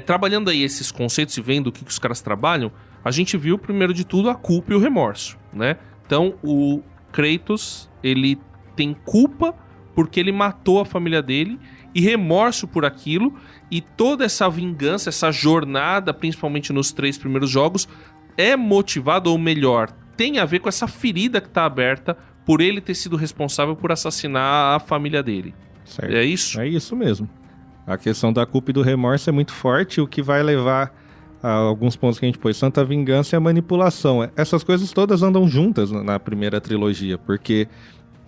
trabalhando aí esses conceitos e vendo o que os caras trabalham, a gente viu, primeiro de tudo, a culpa e o remorso, né? Então, o Kratos, ele tem culpa porque ele matou a família dele e remorso por aquilo, e toda essa vingança, essa jornada, principalmente nos 3 primeiros jogos, é motivado, ou melhor, tem a ver com essa ferida que tá aberta por ele ter sido responsável por assassinar a família dele. Certo. É isso? É isso mesmo. A questão da culpa e do remorso é muito forte, o que vai levar a alguns pontos que a gente pôs. Tanto a vingança e a manipulação. Essas coisas todas andam juntas na primeira trilogia, porque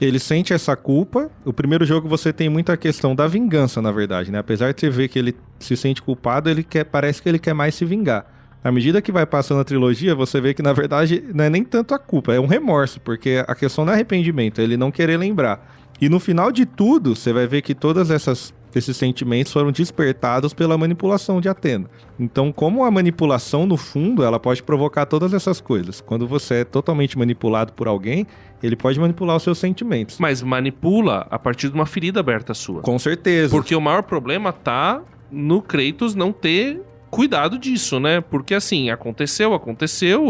ele sente essa culpa. O primeiro jogo você tem muita questão da vingança, na verdade, né? Apesar de você ver que ele se sente culpado, parece que ele quer mais se vingar. À medida que vai passando a trilogia, você vê que, na verdade, não é nem tanto a culpa, é um remorso, porque a questão não é arrependimento, é ele não querer lembrar. E no final de tudo, você vai ver que todas esses sentimentos foram despertados pela manipulação de Atena. Então, como a manipulação, no fundo, ela pode provocar todas essas coisas. Quando você é totalmente manipulado por alguém, ele pode manipular os seus sentimentos. Mas manipula a partir de uma ferida aberta sua. Com certeza. Porque o maior problema tá no Kratos não ter cuidado disso, né? Porque assim, aconteceu,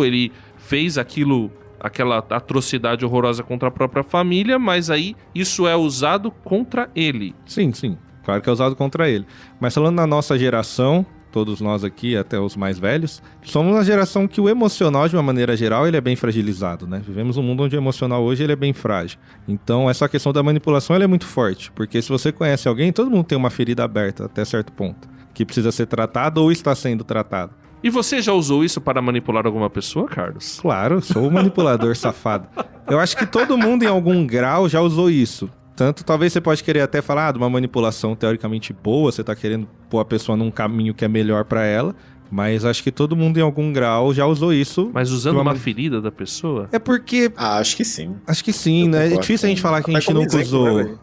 ele fez aquela atrocidade horrorosa contra a própria família, mas aí isso é usado contra ele. Sim. Claro que é usado contra ele. Mas falando na nossa geração, todos nós aqui, até os mais velhos, somos uma geração que o emocional, de uma maneira geral, ele é bem fragilizado, né? Vivemos um mundo onde o emocional hoje ele é bem frágil. Então, essa questão da manipulação ela é muito forte, porque se você conhece alguém, todo mundo tem uma ferida aberta até certo ponto, que precisa ser tratado ou está sendo tratado. E você já usou isso para manipular alguma pessoa, Carlos? Claro, sou um manipulador safado. Eu acho que todo mundo, em algum grau, já usou isso. Tanto, talvez você pode querer até falar de uma manipulação teoricamente boa, você tá querendo pôr a pessoa num caminho que é melhor pra ela, mas acho que todo mundo em algum grau já usou isso. Mas usando uma ferida da pessoa? É porque... acho que sim. Acho que sim, né? É difícil a gente falar que a gente nunca usou. Né,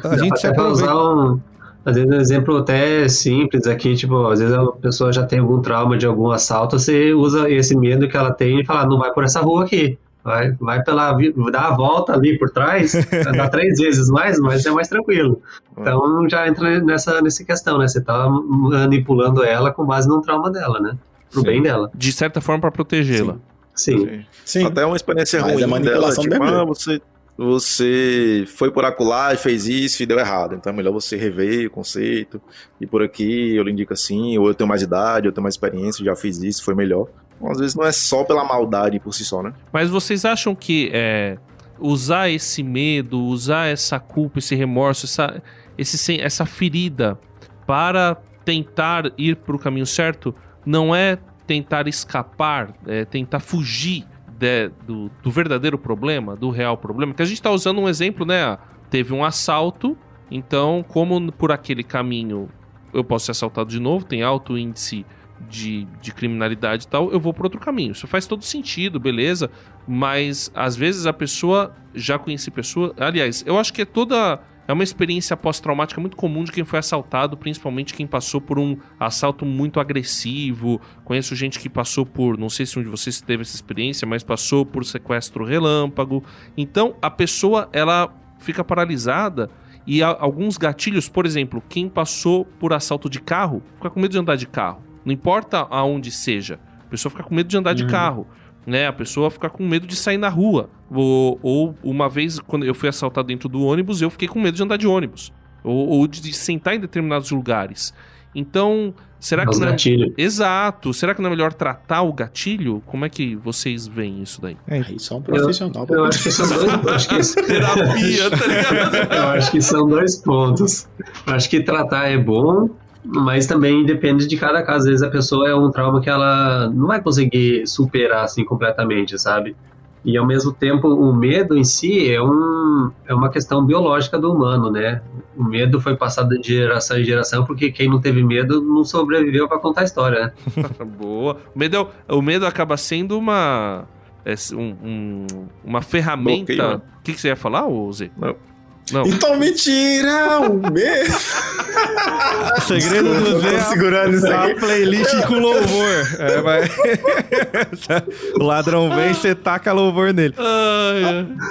a gente se aproveita. Às vezes um exemplo até simples aqui, tipo, às vezes a pessoa já tem algum trauma de algum assalto, você usa esse medo que ela tem e fala, não vai por essa rua aqui. Vai dar a volta ali por trás, dá 3 vezes mais, mas é mais tranquilo. Então já entra nessa questão, né? Você tá manipulando ela com base no trauma dela, né? Pro bem dela. De certa forma pra protegê-la. Sim. Até uma experiência ruim a manipulação dela, tipo, você foi por acolá e fez isso e deu errado. Então é melhor você rever o conceito. E por aqui eu lhe indico assim, ou eu tenho mais idade, eu tenho mais experiência, já fiz isso, foi melhor. Às vezes não é só pela maldade por si só, né? Mas vocês acham que usar esse medo, usar essa culpa, esse remorso, essa ferida para tentar ir para o caminho certo, não é tentar escapar, é tentar fugir do verdadeiro problema, do real problema? Que a gente está usando um exemplo, né? Teve um assalto, então como por aquele caminho eu posso ser assaltado de novo, tem alto índice de criminalidade e tal, eu vou por outro caminho. Isso faz todo sentido, beleza, mas às vezes a pessoa, já conheci pessoa, aliás, eu acho que é uma experiência pós-traumática muito comum de quem foi assaltado, principalmente quem passou por um assalto muito agressivo. Conheço gente que passou por, não sei se um de vocês teve essa experiência, mas passou por sequestro relâmpago. Então a pessoa, ela fica paralisada. E alguns gatilhos, por exemplo, quem passou por assalto de carro, fica com medo de andar de carro. Não importa aonde seja, a pessoa fica com medo de andar de carro. né? A pessoa fica com medo de sair na rua. Ou uma vez, quando eu fui assaltado dentro do ônibus, eu fiquei com medo de andar de ônibus. Ou de sentar em determinados lugares. Então, será que não é... Exato. Será que não é melhor tratar o gatilho? Como é que vocês veem isso daí? Isso é um profissional. Eu acho que são dois... Terapia, tá ligado? Eu acho que são 2 pontos. Eu acho que tratar é bom, mas também depende de cada caso. Às vezes a pessoa é um trauma que ela não vai conseguir superar assim completamente, sabe? E ao mesmo tempo o medo em si é uma questão biológica do humano, né? O medo foi passado de geração em geração porque quem não teve medo não sobreviveu para contar a história, né? Boa. O medo acaba sendo uma ferramenta... O que você ia falar, Zé? Não. Então mentira! O medo! O segredo do Zé é a playlist com louvor. O ladrão vem, você taca louvor nele.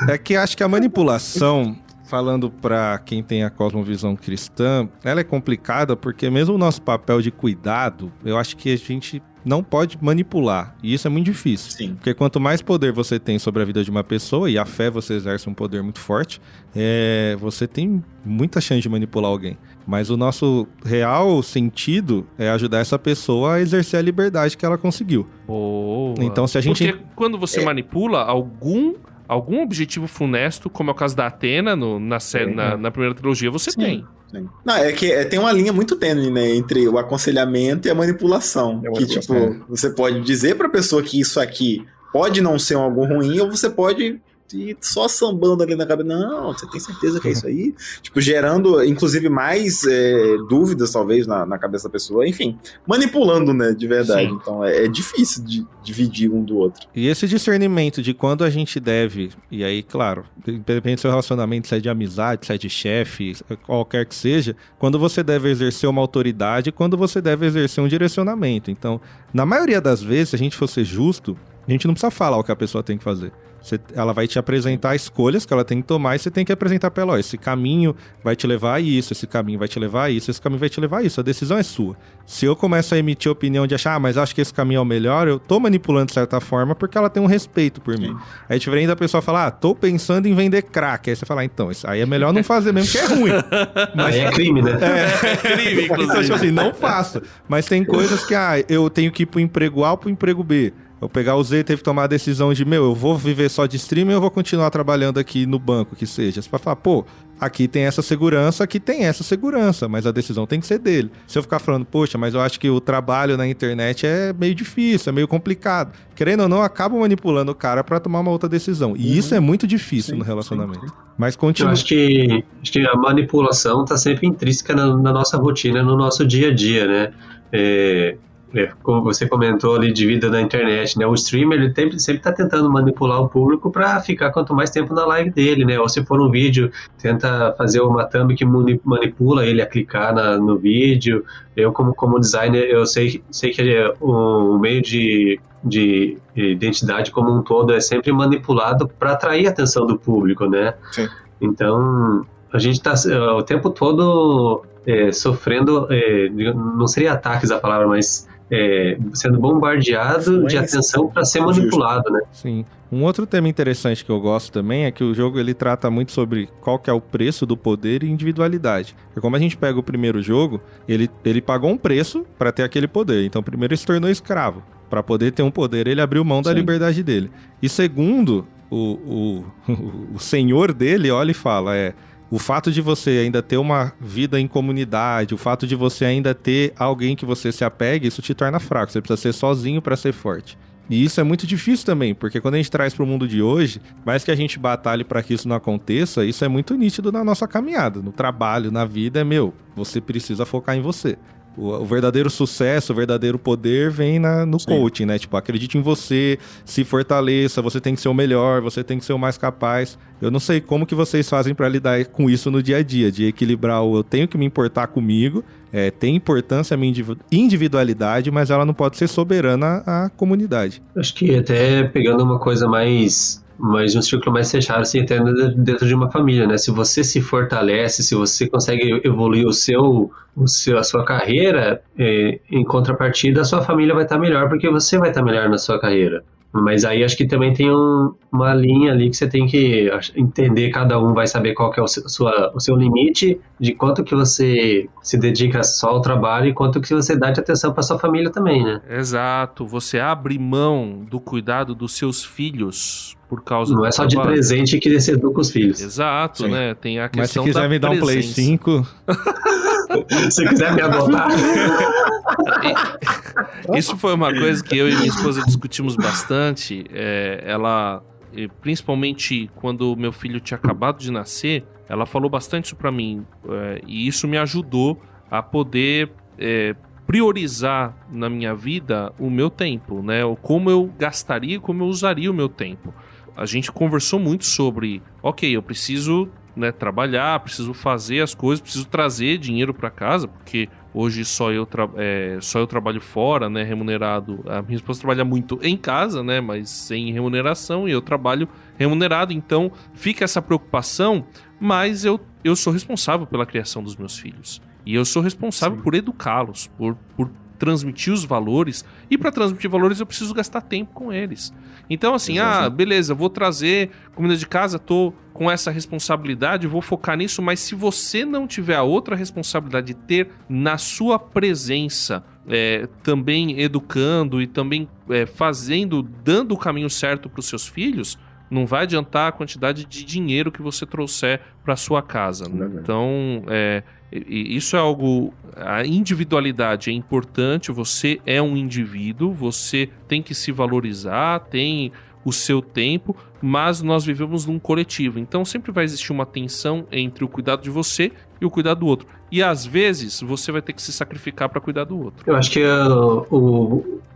É que acho que a manipulação, falando pra quem tem a cosmovisão cristã, ela é complicada porque mesmo o nosso papel de cuidado, eu acho que a gente não pode manipular, e isso é muito difícil. Sim. Porque quanto mais poder você tem sobre a vida de uma pessoa, e a fé você exerce um poder muito forte, você tem muita chance de manipular alguém. Mas o nosso real sentido é ajudar essa pessoa a exercer a liberdade que ela conseguiu. Boa. Então, se a gente... Porque quando você manipula algum objetivo funesto, como é o caso da Athena na primeira trilogia, você tem. Não, é que tem uma linha muito tênue, né, entre o aconselhamento e a manipulação. Você pode dizer pra pessoa que isso aqui pode não ser algo ruim, ou você pode ir só sambando ali na cabeça. Não, você tem certeza que é isso aí? Tipo, gerando, inclusive, mais dúvidas, talvez, na cabeça da pessoa. Enfim, manipulando, né, de verdade. Sim. Então, é difícil de dividir um do outro. E esse discernimento de quando a gente deve, e aí, claro, depende do seu relacionamento, se é de amizade, se é de chefe, qualquer que seja, quando você deve exercer uma autoridade e quando você deve exercer um direcionamento. Então, na maioria das vezes, se a gente for ser justo, a gente não precisa falar o que a pessoa tem que fazer. Ela vai te apresentar escolhas que ela tem que tomar e você tem que apresentar pra ela, esse caminho vai te levar a isso, esse caminho vai te levar a isso, esse caminho vai te levar a isso, a decisão é sua. Se eu começo a emitir a opinião de achar, mas acho que esse caminho é o melhor, eu tô manipulando de certa forma porque ela tem um respeito por mim. Aí diferente da pessoa falar, tô pensando em vender crack, aí você fala, então, isso aí é melhor não fazer mesmo, que é ruim. Mas é crime, né? É crime, inclusive. Então, tipo assim, não faça. Mas tem coisas que, eu tenho que ir pro emprego A ou pro emprego B. Eu pegar o Z, teve que tomar a decisão de, eu vou viver só de streaming ou eu vou continuar trabalhando aqui no banco, que seja. Você vai falar, aqui tem essa segurança, aqui tem essa segurança, mas a decisão tem que ser dele. Se eu ficar falando, poxa, mas eu acho que o trabalho na internet é meio difícil, é meio complicado. Querendo ou não, acaba manipulando o cara pra tomar uma outra decisão. E isso é muito difícil no relacionamento. Mas continua. Eu acho que a manipulação tá sempre intrínseca na nossa rotina, no nosso dia a dia, né? Como você comentou ali de vida na internet, né? O streamer, ele sempre tá tentando manipular o público para ficar quanto mais tempo na live dele, né? Ou se for um vídeo, tenta fazer uma thumb que manipula ele a clicar no vídeo. Eu, como designer, eu sei que o meio de identidade como um todo é sempre manipulado para atrair a atenção do público, né? Sim. Então, a gente tá o tempo todo sofrendo, não seria ataques a palavra, mas sendo bombardeado de atenção para ser manipulado, né? Sim. Um outro tema interessante que eu gosto também é que o jogo ele trata muito sobre qual que é o preço do poder e individualidade. Porque como a gente pega o primeiro jogo, ele pagou um preço para ter aquele poder. Então primeiro ele se tornou escravo. Para poder ter um poder, ele abriu mão da liberdade dele. E segundo, o senhor dele olha e fala, o fato de você ainda ter uma vida em comunidade, o fato de você ainda ter alguém que você se apegue, isso te torna fraco. Você precisa ser sozinho para ser forte. E isso é muito difícil também, porque quando a gente traz para o mundo de hoje, mais que a gente batalhe para que isso não aconteça, isso é muito nítido na nossa caminhada, no trabalho, na vida, você precisa focar em você. O verdadeiro sucesso, o verdadeiro poder vem no coaching, né? Tipo, acredite em você, se fortaleça, você tem que ser o melhor, você tem que ser o mais capaz. Eu não sei como que vocês fazem pra lidar com isso no dia a dia, de equilibrar eu tenho que me importar comigo, tem importância a minha individualidade, mas ela não pode ser soberana à comunidade. Acho que até pegando uma coisa mais um círculo mais fechado, assim, até dentro de uma família, né? Se você se fortalece, se você consegue evoluir a sua carreira, em contrapartida, a sua família vai estar melhor, porque você vai estar melhor na sua carreira. Mas aí acho que também tem uma linha ali que você tem que entender, cada um vai saber qual que é o seu limite, de quanto que você se dedica só ao trabalho e quanto que você dá de atenção para sua família também, né? Exato, você abre mão do cuidado dos seus filhos por causa Não é só de presente que você educa os filhos. Exato, né? Tem a questão Mas se quiser me dar um Play 5... Se quiser me adotar. Isso foi uma coisa que eu e minha esposa discutimos bastante. Principalmente quando meu filho tinha acabado de nascer, ela falou bastante isso pra mim. E isso me ajudou a poder priorizar na minha vida o meu tempo, né? Como eu gastaria, como eu usaria o meu tempo. A gente conversou muito sobre, ok, eu preciso, né, trabalhar, preciso fazer as coisas, preciso trazer dinheiro para casa, porque hoje só eu trabalho fora, né, remunerado. A minha esposa trabalha muito em casa, né, mas sem remuneração, e eu trabalho remunerado, então fica essa preocupação, mas eu sou responsável pela criação dos meus filhos. E eu sou responsável por educá-los, por transmitir os valores, e para transmitir valores eu preciso gastar tempo com eles. Então assim, beleza, vou trazer comida de casa, tô com essa responsabilidade, vou focar nisso, mas se você não tiver a outra responsabilidade de ter na sua presença, também educando e também dando o caminho certo para os seus filhos, não vai adiantar a quantidade de dinheiro que você trouxer para sua casa. Então, isso é algo... A individualidade é importante, você é um indivíduo, você tem que se valorizar, tem o seu tempo, mas nós vivemos num coletivo. Então, sempre vai existir uma tensão entre o cuidado de você e o cuidado do outro. E, às vezes, você vai ter que se sacrificar para cuidar do outro. Eu acho que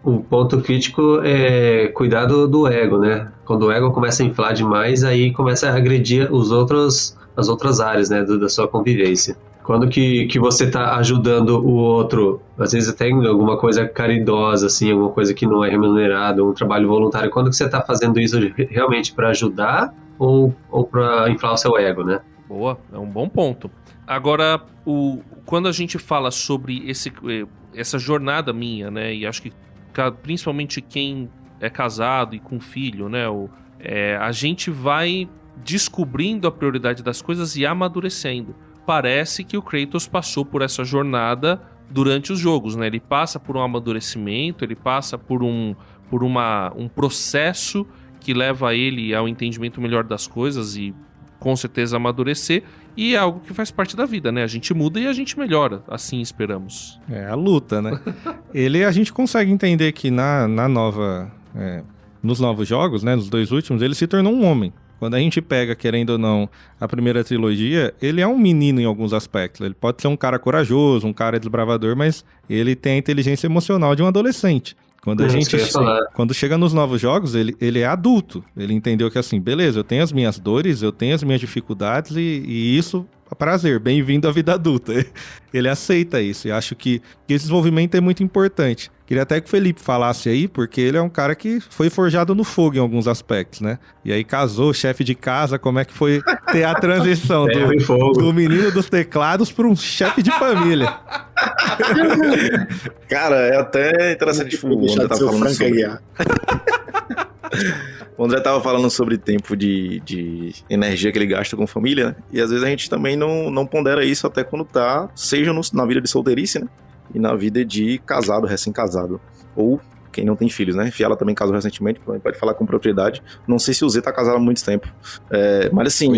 o ponto crítico é cuidado do ego, né? Quando o ego começa a inflar demais, aí começa a agredir as outras áreas, né, da sua convivência. Quando que você está ajudando o outro, às vezes até em alguma coisa caridosa, assim, alguma coisa que não é remunerada, um trabalho voluntário, quando que você está fazendo isso realmente para ajudar ou para inflar o seu ego, né? Boa, é um bom ponto. Agora, quando a gente fala sobre essa jornada minha, né, e acho que principalmente quem é casado e com filho, né, a gente vai descobrindo a prioridade das coisas e amadurecendo. Parece que o Kratos passou por essa jornada durante os jogos, né? Ele passa por um amadurecimento, ele passa por um processo que leva ele ao entendimento melhor das coisas e com certeza amadurecer, e é algo que faz parte da vida, né? A gente muda e a gente melhora, assim esperamos. É a luta, né? A gente consegue entender que nos novos jogos, né, nos 2 últimos, ele se tornou um homem. Quando a gente pega, querendo ou não, a primeira trilogia, ele é um menino em alguns aspectos. Ele pode ser um cara corajoso, um cara desbravador, mas ele tem a inteligência emocional de um adolescente. Quando chega nos novos jogos, ele é adulto. Ele entendeu que assim, beleza, eu tenho as minhas dores, eu tenho as minhas dificuldades e isso é prazer, bem-vindo à vida adulta. Ele aceita isso e acho que esse desenvolvimento é muito importante. Queria até que o Felipe falasse aí, porque ele é um cara que foi forjado no fogo em alguns aspectos, né? E aí casou, chefe de casa, como é que foi ter a transição do menino dos teclados para um chefe de família? Cara, é até interessante o André tá falando sobre... O André tava falando sobre tempo de energia que ele gasta com família, né? E às vezes a gente também não pondera isso até quando tá, seja na vida de solteirice, né? E na vida de casado, recém-casado. Ou quem não tem filhos, né? Fiala também casou recentemente, pode falar com propriedade. Não sei se o Z tá casado há muito tempo. Mas assim,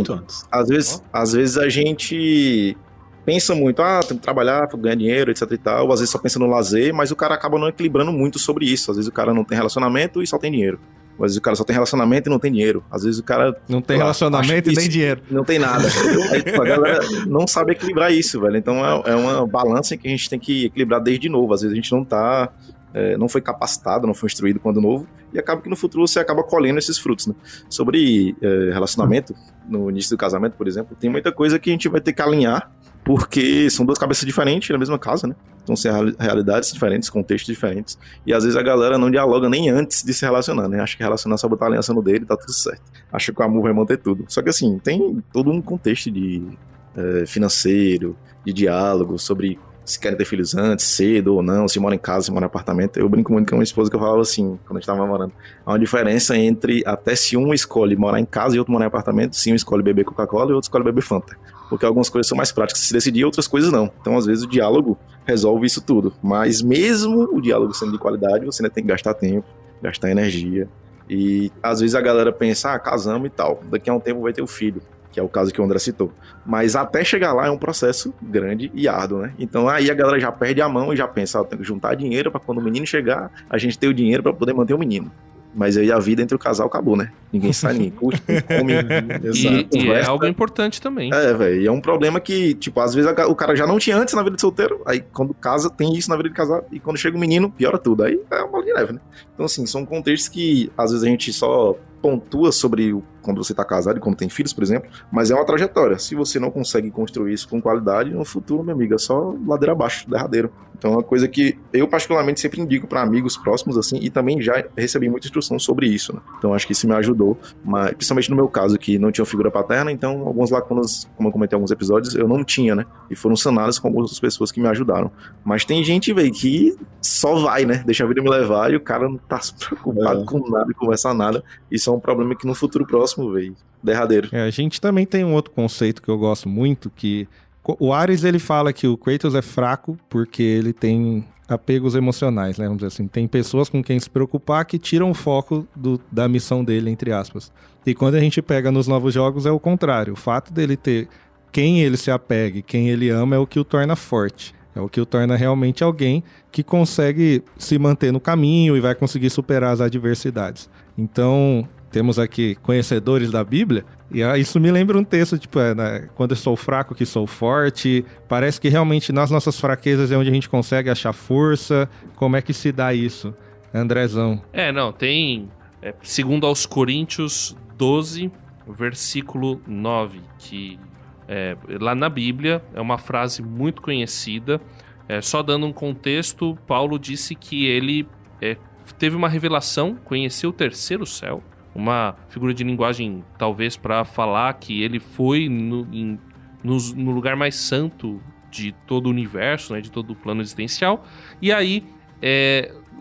às vezes a gente pensa muito, tem que trabalhar pra ganhar dinheiro, etc e tal. Às vezes só pensa no lazer, mas o cara acaba não equilibrando muito sobre isso. Às vezes o cara não tem relacionamento e só tem dinheiro. Às vezes o cara só tem relacionamento e não tem dinheiro. Às vezes o cara... Não tem relacionamento e nem dinheiro. Não tem nada. Aí, a galera não sabe equilibrar isso, velho. Então é uma balança que a gente tem que equilibrar desde novo. Às vezes a gente não foi capacitado, não foi instruído quando novo. E acaba que no futuro você acaba colhendo esses frutos, né? Sobre relacionamento, no início do casamento, por exemplo, tem muita coisa que a gente vai ter que alinhar, porque são 2 cabeças diferentes na mesma casa, né? Então são realidades diferentes, contextos diferentes. E às vezes a galera não dialoga nem antes de se relacionar, né? Acha que relacionar só botar a aliança no dele e tá tudo certo. Acha que o amor vai manter tudo. Só que assim, tem todo um contexto de financeiro, de diálogo, sobre se querem ter filhos antes, cedo ou não, se mora em casa, se mora em apartamento. Eu brinco muito com a minha esposa que eu falava assim, quando a gente tava namorando. Há uma diferença entre até se um escolhe morar em casa e outro morar em apartamento, se um escolhe beber Coca-Cola e outro escolhe beber Fanta. Porque algumas coisas são mais práticas de se decidir, outras coisas não. Então, às vezes, o diálogo resolve isso tudo. Mas mesmo o diálogo sendo de qualidade, você ainda tem que gastar tempo, gastar energia. E às vezes a galera pensa, casamos e tal, daqui a um tempo vai ter o filho, que é o caso que o André citou. Mas até chegar lá é um processo grande e árduo, né? Então aí a galera já perde a mão e já pensa, tem que juntar dinheiro para quando o menino chegar, a gente ter o dinheiro para poder manter o menino. Mas aí a vida entre o casal acabou, né? Ninguém sai, ninguém curte, ninguém come. E é algo importante também. Velho. E é um problema que, tipo, às vezes o cara já não tinha antes na vida de solteiro, aí quando casa tem isso na vida de casado, e quando chega o menino, piora tudo. Aí é uma bola de neve, né? Então, assim, são contextos que às vezes a gente só pontua sobre quando você tá casado e quando tem filhos, por exemplo, mas é uma trajetória. Se você não consegue construir isso com qualidade, no futuro, meu amigo, é só ladeira abaixo, derradeiro. Então é uma coisa que eu particularmente sempre indico para amigos próximos, assim, e também já recebi muita instrução sobre isso, né? Então acho que isso me ajudou, mas principalmente no meu caso, que não tinha figura paterna, então algumas lacunas, como eu comentei em alguns episódios, eu não tinha, né? E foram sanadas com algumas pessoas que me ajudaram. Mas tem gente, velho, que só vai, né? Deixa a vida me levar e o cara não tá se preocupado com nada e conversa nada. Isso é um problema que no futuro próximo, velho, derradeiro. A gente também tem um outro conceito que eu gosto muito, que o Ares, ele fala que o Kratos é fraco porque ele tem apegos emocionais, né? Vamos dizer assim, tem pessoas com quem se preocupar que tiram o foco da missão dele, entre aspas. E quando a gente pega nos novos jogos é o contrário. O fato dele ter quem ele se apegue, quem ele ama é o que o torna forte. É o que o torna realmente alguém que consegue se manter no caminho e vai conseguir superar as adversidades. Então, temos aqui conhecedores da Bíblia, e isso me lembra um texto, tipo, quando eu sou fraco que sou forte. Parece que realmente nas nossas fraquezas é onde a gente consegue achar força. Como é que se dá isso, Andrezão? Tem, segundo aos Coríntios 12, versículo 9, que lá na Bíblia é uma frase muito conhecida. Só dando um contexto, Paulo disse que ele teve uma revelação, conheceu o terceiro céu, uma figura de linguagem talvez para falar que ele foi no lugar mais santo de todo o universo, né, de todo o plano existencial, e aí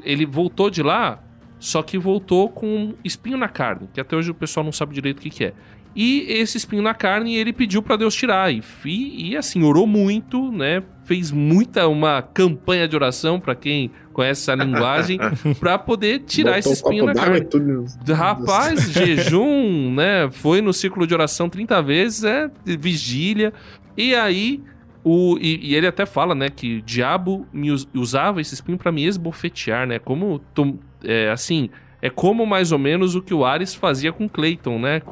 ele voltou de lá, só que voltou com um espinho na carne, que até hoje o pessoal não sabe direito o que é. E esse espinho na carne ele pediu para Deus tirar, e assim, orou muito, né? Fez uma campanha de oração, para quem conhece essa linguagem, para poder tirar esse espinho na carne. Rapaz, jejum, né? Foi no círculo de oração 30 vezes, vigília. E aí, e ele até fala, né, que o diabo usava esse espinho para me esbofetear, né? Assim... É como mais ou menos o que o Ares fazia com Clayton, né?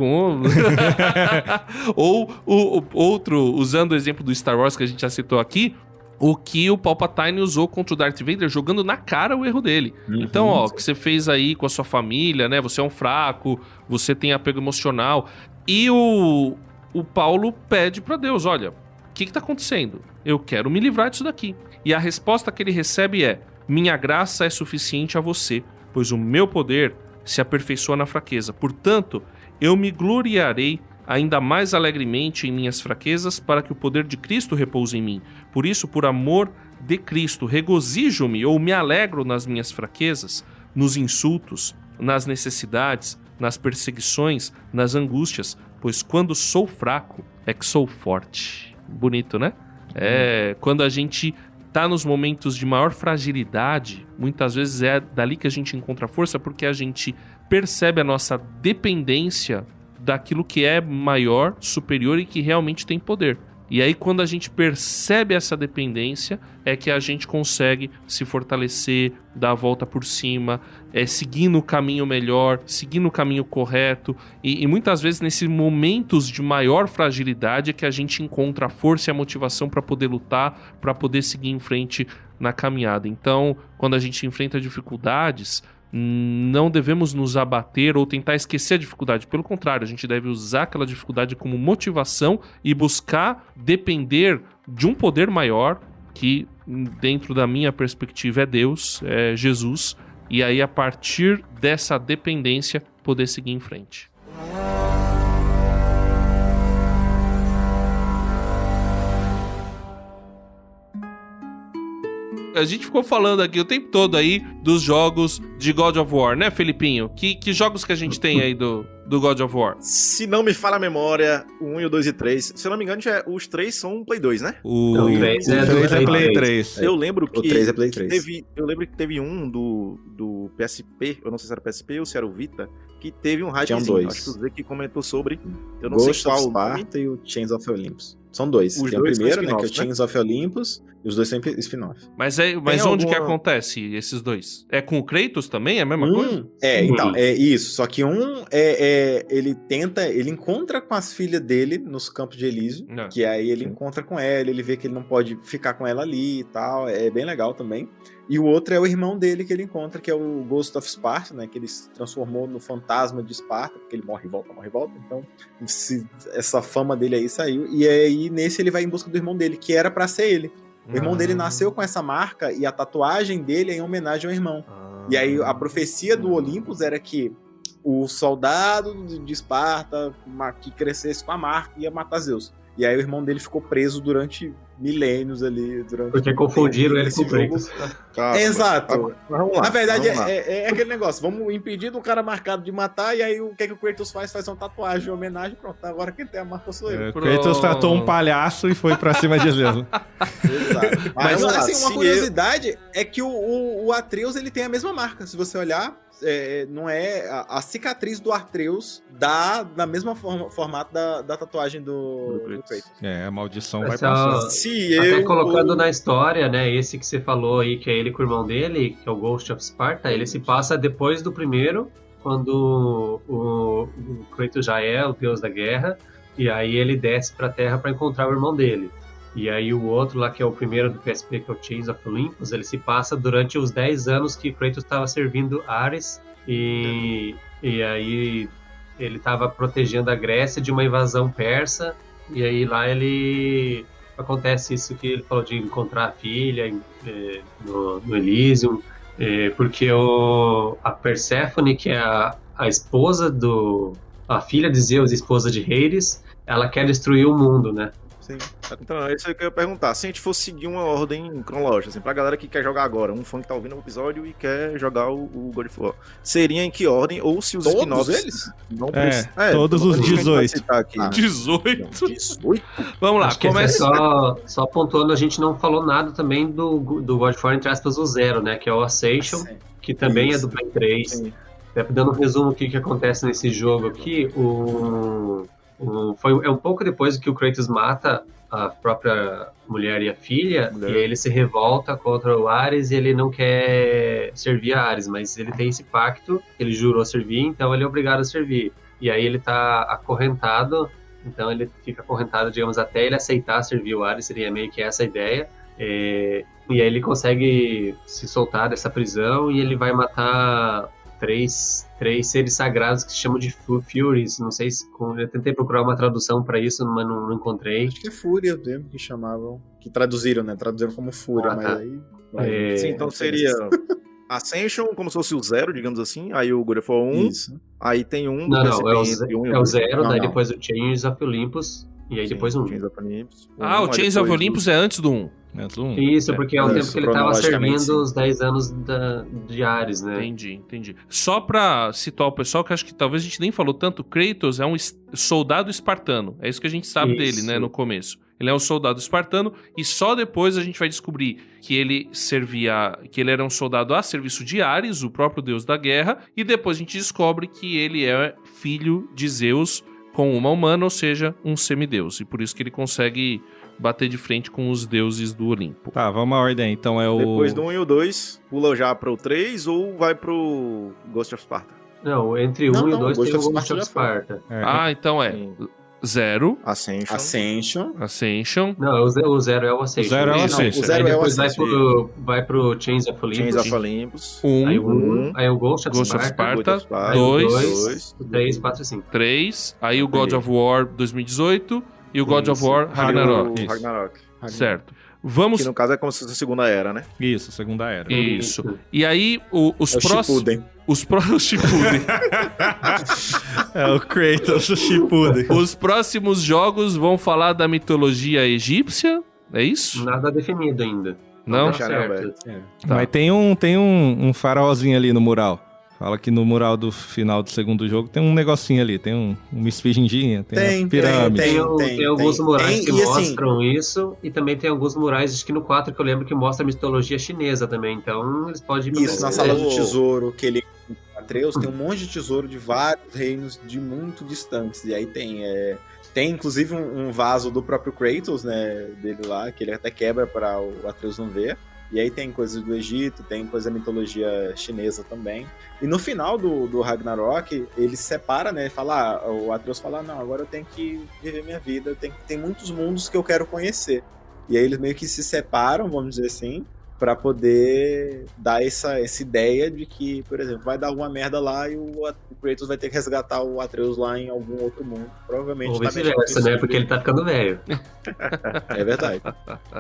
Ou o outro, usando o exemplo do Star Wars que a gente já citou aqui, o que o Palpatine usou contra o Darth Vader, jogando na cara o erro dele. Então, o que você fez aí com a sua família, né? Você é um fraco, você tem apego emocional. E o Paulo pede pra Deus, olha, o que tá acontecendo? Eu quero me livrar disso daqui. E a resposta que ele recebe é: minha graça é suficiente a você, pois o meu poder se aperfeiçoa na fraqueza. Portanto, eu me gloriarei ainda mais alegremente em minhas fraquezas, para que o poder de Cristo repouse em mim. Por isso, por amor de Cristo, regozijo-me ou me alegro nas minhas fraquezas, nos insultos, nas necessidades, nas perseguições, nas angústias, pois quando sou fraco é que sou forte. Bonito, né? Quando a gente tá nos momentos de maior fragilidade, muitas vezes é dali que a gente encontra força, porque a gente percebe a nossa dependência daquilo que é maior, superior e que realmente tem poder. E aí, quando a gente percebe essa dependência, é que a gente consegue se fortalecer, dar a volta por cima, seguir no caminho melhor, seguir no caminho correto. E muitas vezes, nesses momentos de maior fragilidade, é que a gente encontra a força e a motivação para poder lutar, para poder seguir em frente na caminhada. Então, quando a gente enfrenta dificuldades, não devemos nos abater ou tentar esquecer a dificuldade. Pelo contrário, a gente deve usar aquela dificuldade como motivação e buscar depender de um poder maior, que dentro da minha perspectiva é Deus, é Jesus, e aí a partir dessa dependência poder seguir em frente. a gente ficou falando aqui o tempo todo aí dos jogos de God of War, né, Felipinho? Que jogos que a gente tem aí do God of War? Se não me falha a memória, o 1, o 2 e o 3. Se eu não me engano, os 3 são Play 2, né? O Não, o 3 é 3 é do Play Play 3. Eu lembro que O 3 é Play 3. eu lembro que teve um do PSP, eu não sei se era o PSP ou se era o Vita, que teve um Tinham hypezinho. dois. Acho que o Zé que comentou sobre. Eu não Ghost sei qual of o nome. Sparta e o Chains of Olympus. São dois. Os Tem o dois são primeiro, né, que é o spin-offs, né? Chains of Olympus, e os dois são spin-off. Mas onde que alguma- acontece esses dois? É com o Kratos também? É a mesma coisa? Então, é isso. Só que ele encontra com as filhas dele nos Campos de Elísio, Não. que aí ele encontra com ela, ele vê que ele não pode ficar com ela ali e tal. É bem legal também. E o outro é o irmão dele que ele encontra, que é o Ghost of Sparta, né? Que ele se transformou no fantasma de Esparta, porque ele morre e volta. Então, essa fama dele aí saiu. E aí, nesse, ele vai em busca do irmão dele, que era pra ser ele. O irmão dele nasceu com essa marca e a tatuagem dele é em homenagem ao irmão. E aí, a profecia do Olympus era que o soldado de Esparta que crescesse com a marca ia matar Zeus. E aí, o irmão dele ficou preso durante milênios ali. Porque confundiram ele com o jogo. Kratos. Calma, Exato. calma. Vamos lá. Na verdade, vamos lá. é aquele negócio. Vamos impedir do cara marcado de matar, e aí o que o Kratos faz? Faz uma tatuagem de homenagem. Pronto, agora quem tem a marca sou eu. O Kratos tratou um palhaço e foi pra cima de Zeus. Exato. Mas vamos lá, assim, uma se curiosidade é que o Atreus ele tem a mesma marca. Se você olhar, não é a cicatriz do Atreus dá na mesma formato da tatuagem do Kratos. A maldição vai Só- passar. Se Até eu. colocando na história, né, esse que você falou aí, que é ele com o irmão dele, que é o Ghost of Sparta, ele se passa depois do primeiro, quando o Kratos já é o deus da guerra, e aí ele desce pra terra pra encontrar o irmão dele. E aí o outro lá, que é o primeiro do PSP, que é o Chains of Olympus, ele se passa durante os 10 anos que Kratos estava servindo Ares, e aí ele estava protegendo a Grécia de uma invasão persa, e aí lá ele... acontece isso que ele falou de encontrar a filha no Elysium, porque a Perséfone, que é a esposa a filha de Zeus e esposa de Hades, ela quer destruir o mundo, né? Sim. Então, é isso aí que eu ia perguntar. Se a gente fosse seguir uma ordem cronológica, assim, pra galera que quer jogar agora, um fã que tá ouvindo o episódio e quer jogar o God of War, seria em que ordem? Ou se os Todos spin-offs eles? não todos os 18. 18? 18? Vamos lá, Acho que começa. só pontuando, a gente não falou nada também do God of War, entre aspas, o Zero, né? Que é o Ascension, que também Isso. é do Play 3. Sim. Dando um resumo do que acontece nesse jogo aqui, é um pouco depois que o Kratos mata a própria mulher e a filha, e aí ele se revolta contra o Ares e ele não quer servir a Ares, mas ele tem esse pacto, ele jurou servir, então ele é obrigado a servir. E aí ele tá acorrentado, então ele fica acorrentado, digamos, até ele aceitar servir o Ares, seria meio que essa a ideia. E aí ele consegue se soltar dessa prisão e ele vai matar três seres sagrados que se chamam de Furies. Não sei se... Eu tentei procurar uma tradução pra isso, mas não encontrei. Acho que é Fúria mesmo que chamavam. Que traduziram, né? Traduziram como Fúria, mas tá. aí... Sim, então seria Ascension, como se fosse o 0, digamos assim. Aí o God of War 1. Isso. Aí tem um Não, PSP é o entre um e é o dois. 0, Não, daí não. depois o Chains of Olympus, e aí depois um. Chains of Olympus. O aí Chains of depois Olympus é antes do 1. Isso, porque é o tempo Isso, que ele tava cronologicamente, servindo sim. os 10 anos de Ares, né? Entendi. Só pra situar o pessoal, que acho que talvez a gente nem falou tanto, Kratos é um soldado espartano. É isso que a gente sabe dele, né, no começo. Ele é um soldado espartano e só depois a gente vai descobrir que ele era um soldado a serviço de Ares, o próprio deus da guerra, e depois a gente descobre que ele é filho de Zeus com uma humana, ou seja, um semideus. E por isso que ele consegue bater de frente com os deuses do Olimpo. Tá, vamos à ordem. Então é o... Depois do 1 e o 2, pula já pro 3 ou vai pro Ghost of Sparta? Não, entre 1 e o 2 tem o Ghost of já foi. Sparta. Então é Sim. 0, Ascension. Ascension. Não, o 0 é o Ascension. O 0 é o Não, Ascension. O 0 aí é o depois Ascension. vai pro Chains of Olympus. Chains of Olympus. 1, Aí aí o Ghost of Ghost of Sparta. Sparta, Aí o 2, 2, o 3, 4 e 5. 3, aí o God of War 2018 e o God of Isso. War Ragnarok. O Ragnarok. Certo. Vamos... Que no caso é como se fosse a segunda era, né? Isso, segunda era. Isso. E aí, os É o próximos... Shippuden. Os próximos... Shippuden. É o Kratos, o Shippuden. Os próximos jogos vão falar da mitologia egípcia, é isso? Nada definido ainda. Não? Deixaram certo. aberto. Tá. Mas tem um farolzinho ali no mural. Fala que no mural do final do segundo jogo tem um negocinho ali, tem uma esfinginha, tem a pirâmide. Tem alguns murais que e assim- mostram isso, e também tem alguns murais, acho que no 4 que eu lembro que mostra a mitologia chinesa também, então eles podem ir pra Isso, na esse- sala do tesouro, que ele Atreus tem um monte de tesouro de vários reinos de muito distantes. E aí tem inclusive um vaso do próprio Kratos, né, dele lá, que ele até quebra para o Atreus não ver. E aí tem coisas do Egito, tem coisa da mitologia chinesa também. E no final do Ragnarok, ele se separa, né? O Atreus fala, não, agora eu tenho que viver minha vida, tem muitos mundos que eu quero conhecer. E aí eles meio que se separam, vamos dizer assim, pra poder dar essa ideia de que, por exemplo, vai dar alguma merda lá e o Kratos vai ter que resgatar o Atreus lá em algum outro mundo. Provavelmente Ou tá vice-versa, né? Porque ele tá ficando velho. É verdade.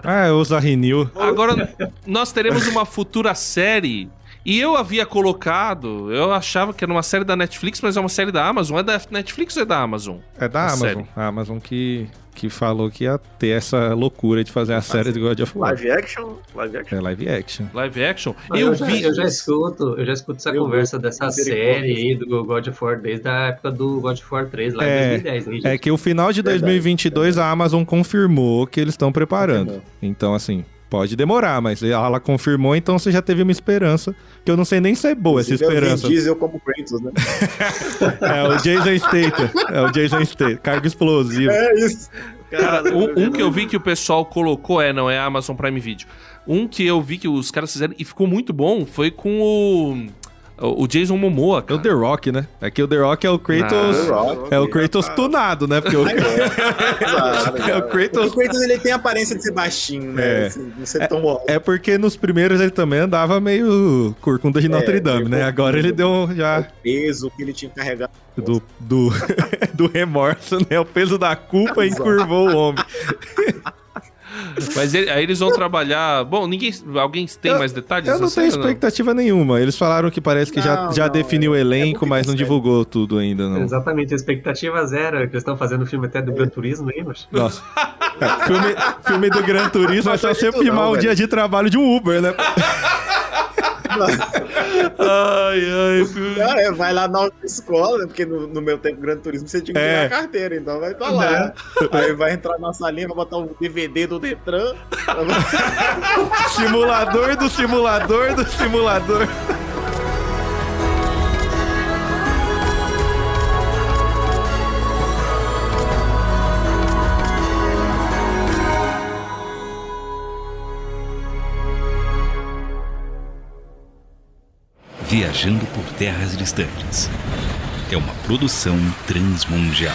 Ah, eu uso a Renew. Agora, nós teremos uma futura série. E eu havia colocado, eu achava que era uma série da Netflix, mas é uma série da Amazon. É da Netflix ou é da Amazon? É da A Amazon. série. A Amazon que falou que ia ter essa loucura de fazer a série de God of War. Live action? Live action? É live action. Live action. Mas Eu já, vi. eu já escuto essa Eu conversa vou- dessa misericórdia. série aí do God of War desde a época do God of War 3, lá em É, 2010, né, É gente? que o final de 2022 a Amazon confirmou que eles estão preparando. Confirmou. Então, assim, pode demorar, mas ela confirmou, então você já teve uma esperança. Que eu não sei nem se é boa essa Inclusive, esperança. Eu Vin Diesel como Kratos, né? É o Jason Statham. Carga explosiva. É isso. Cara, um que eu vi que o pessoal colocou, não é a Amazon Prime Video. Um que eu vi que os caras fizeram e ficou muito bom foi com o Jason Momoa, É o cara. The Rock, né? É que o The Rock é o Kratos. The Rock. É o Kratos tunado, né? Porque o, é o O Kratos. Kratos ele tem a aparência de ser baixinho, né? É. Assim, não ser tão bom. É porque nos primeiros ele também andava meio corcunda de Notre Dame, meio né? Agora ele deu já O peso que ele tinha carregado. do remorso, né? O peso da culpa encurvou o homem. Mas aí eles vão trabalhar. Bom, alguém tem mais detalhes? Eu não dessa tenho série, ou expectativa nenhuma. Eles falaram que parece que já Não, definiu o elenco, muito mas não sério. divulgou tudo ainda, não. Exatamente, a expectativa zero, que eles estão fazendo o filme até do Gran Turismo aí, mas... Nossa. Filme do Gran Turismo é só você acredito filmar não, o dia de trabalho de um Uber, né? Vai lá na autoescola, né? Porque no meu tempo Gran Turismo você tinha que tirar a carteira, então vai estar lá. Aí vai entrar na salinha, vai botar um DVD do Detran. Simulador do simulador do simulador. Viajando por terras distantes. É uma produção transmundial.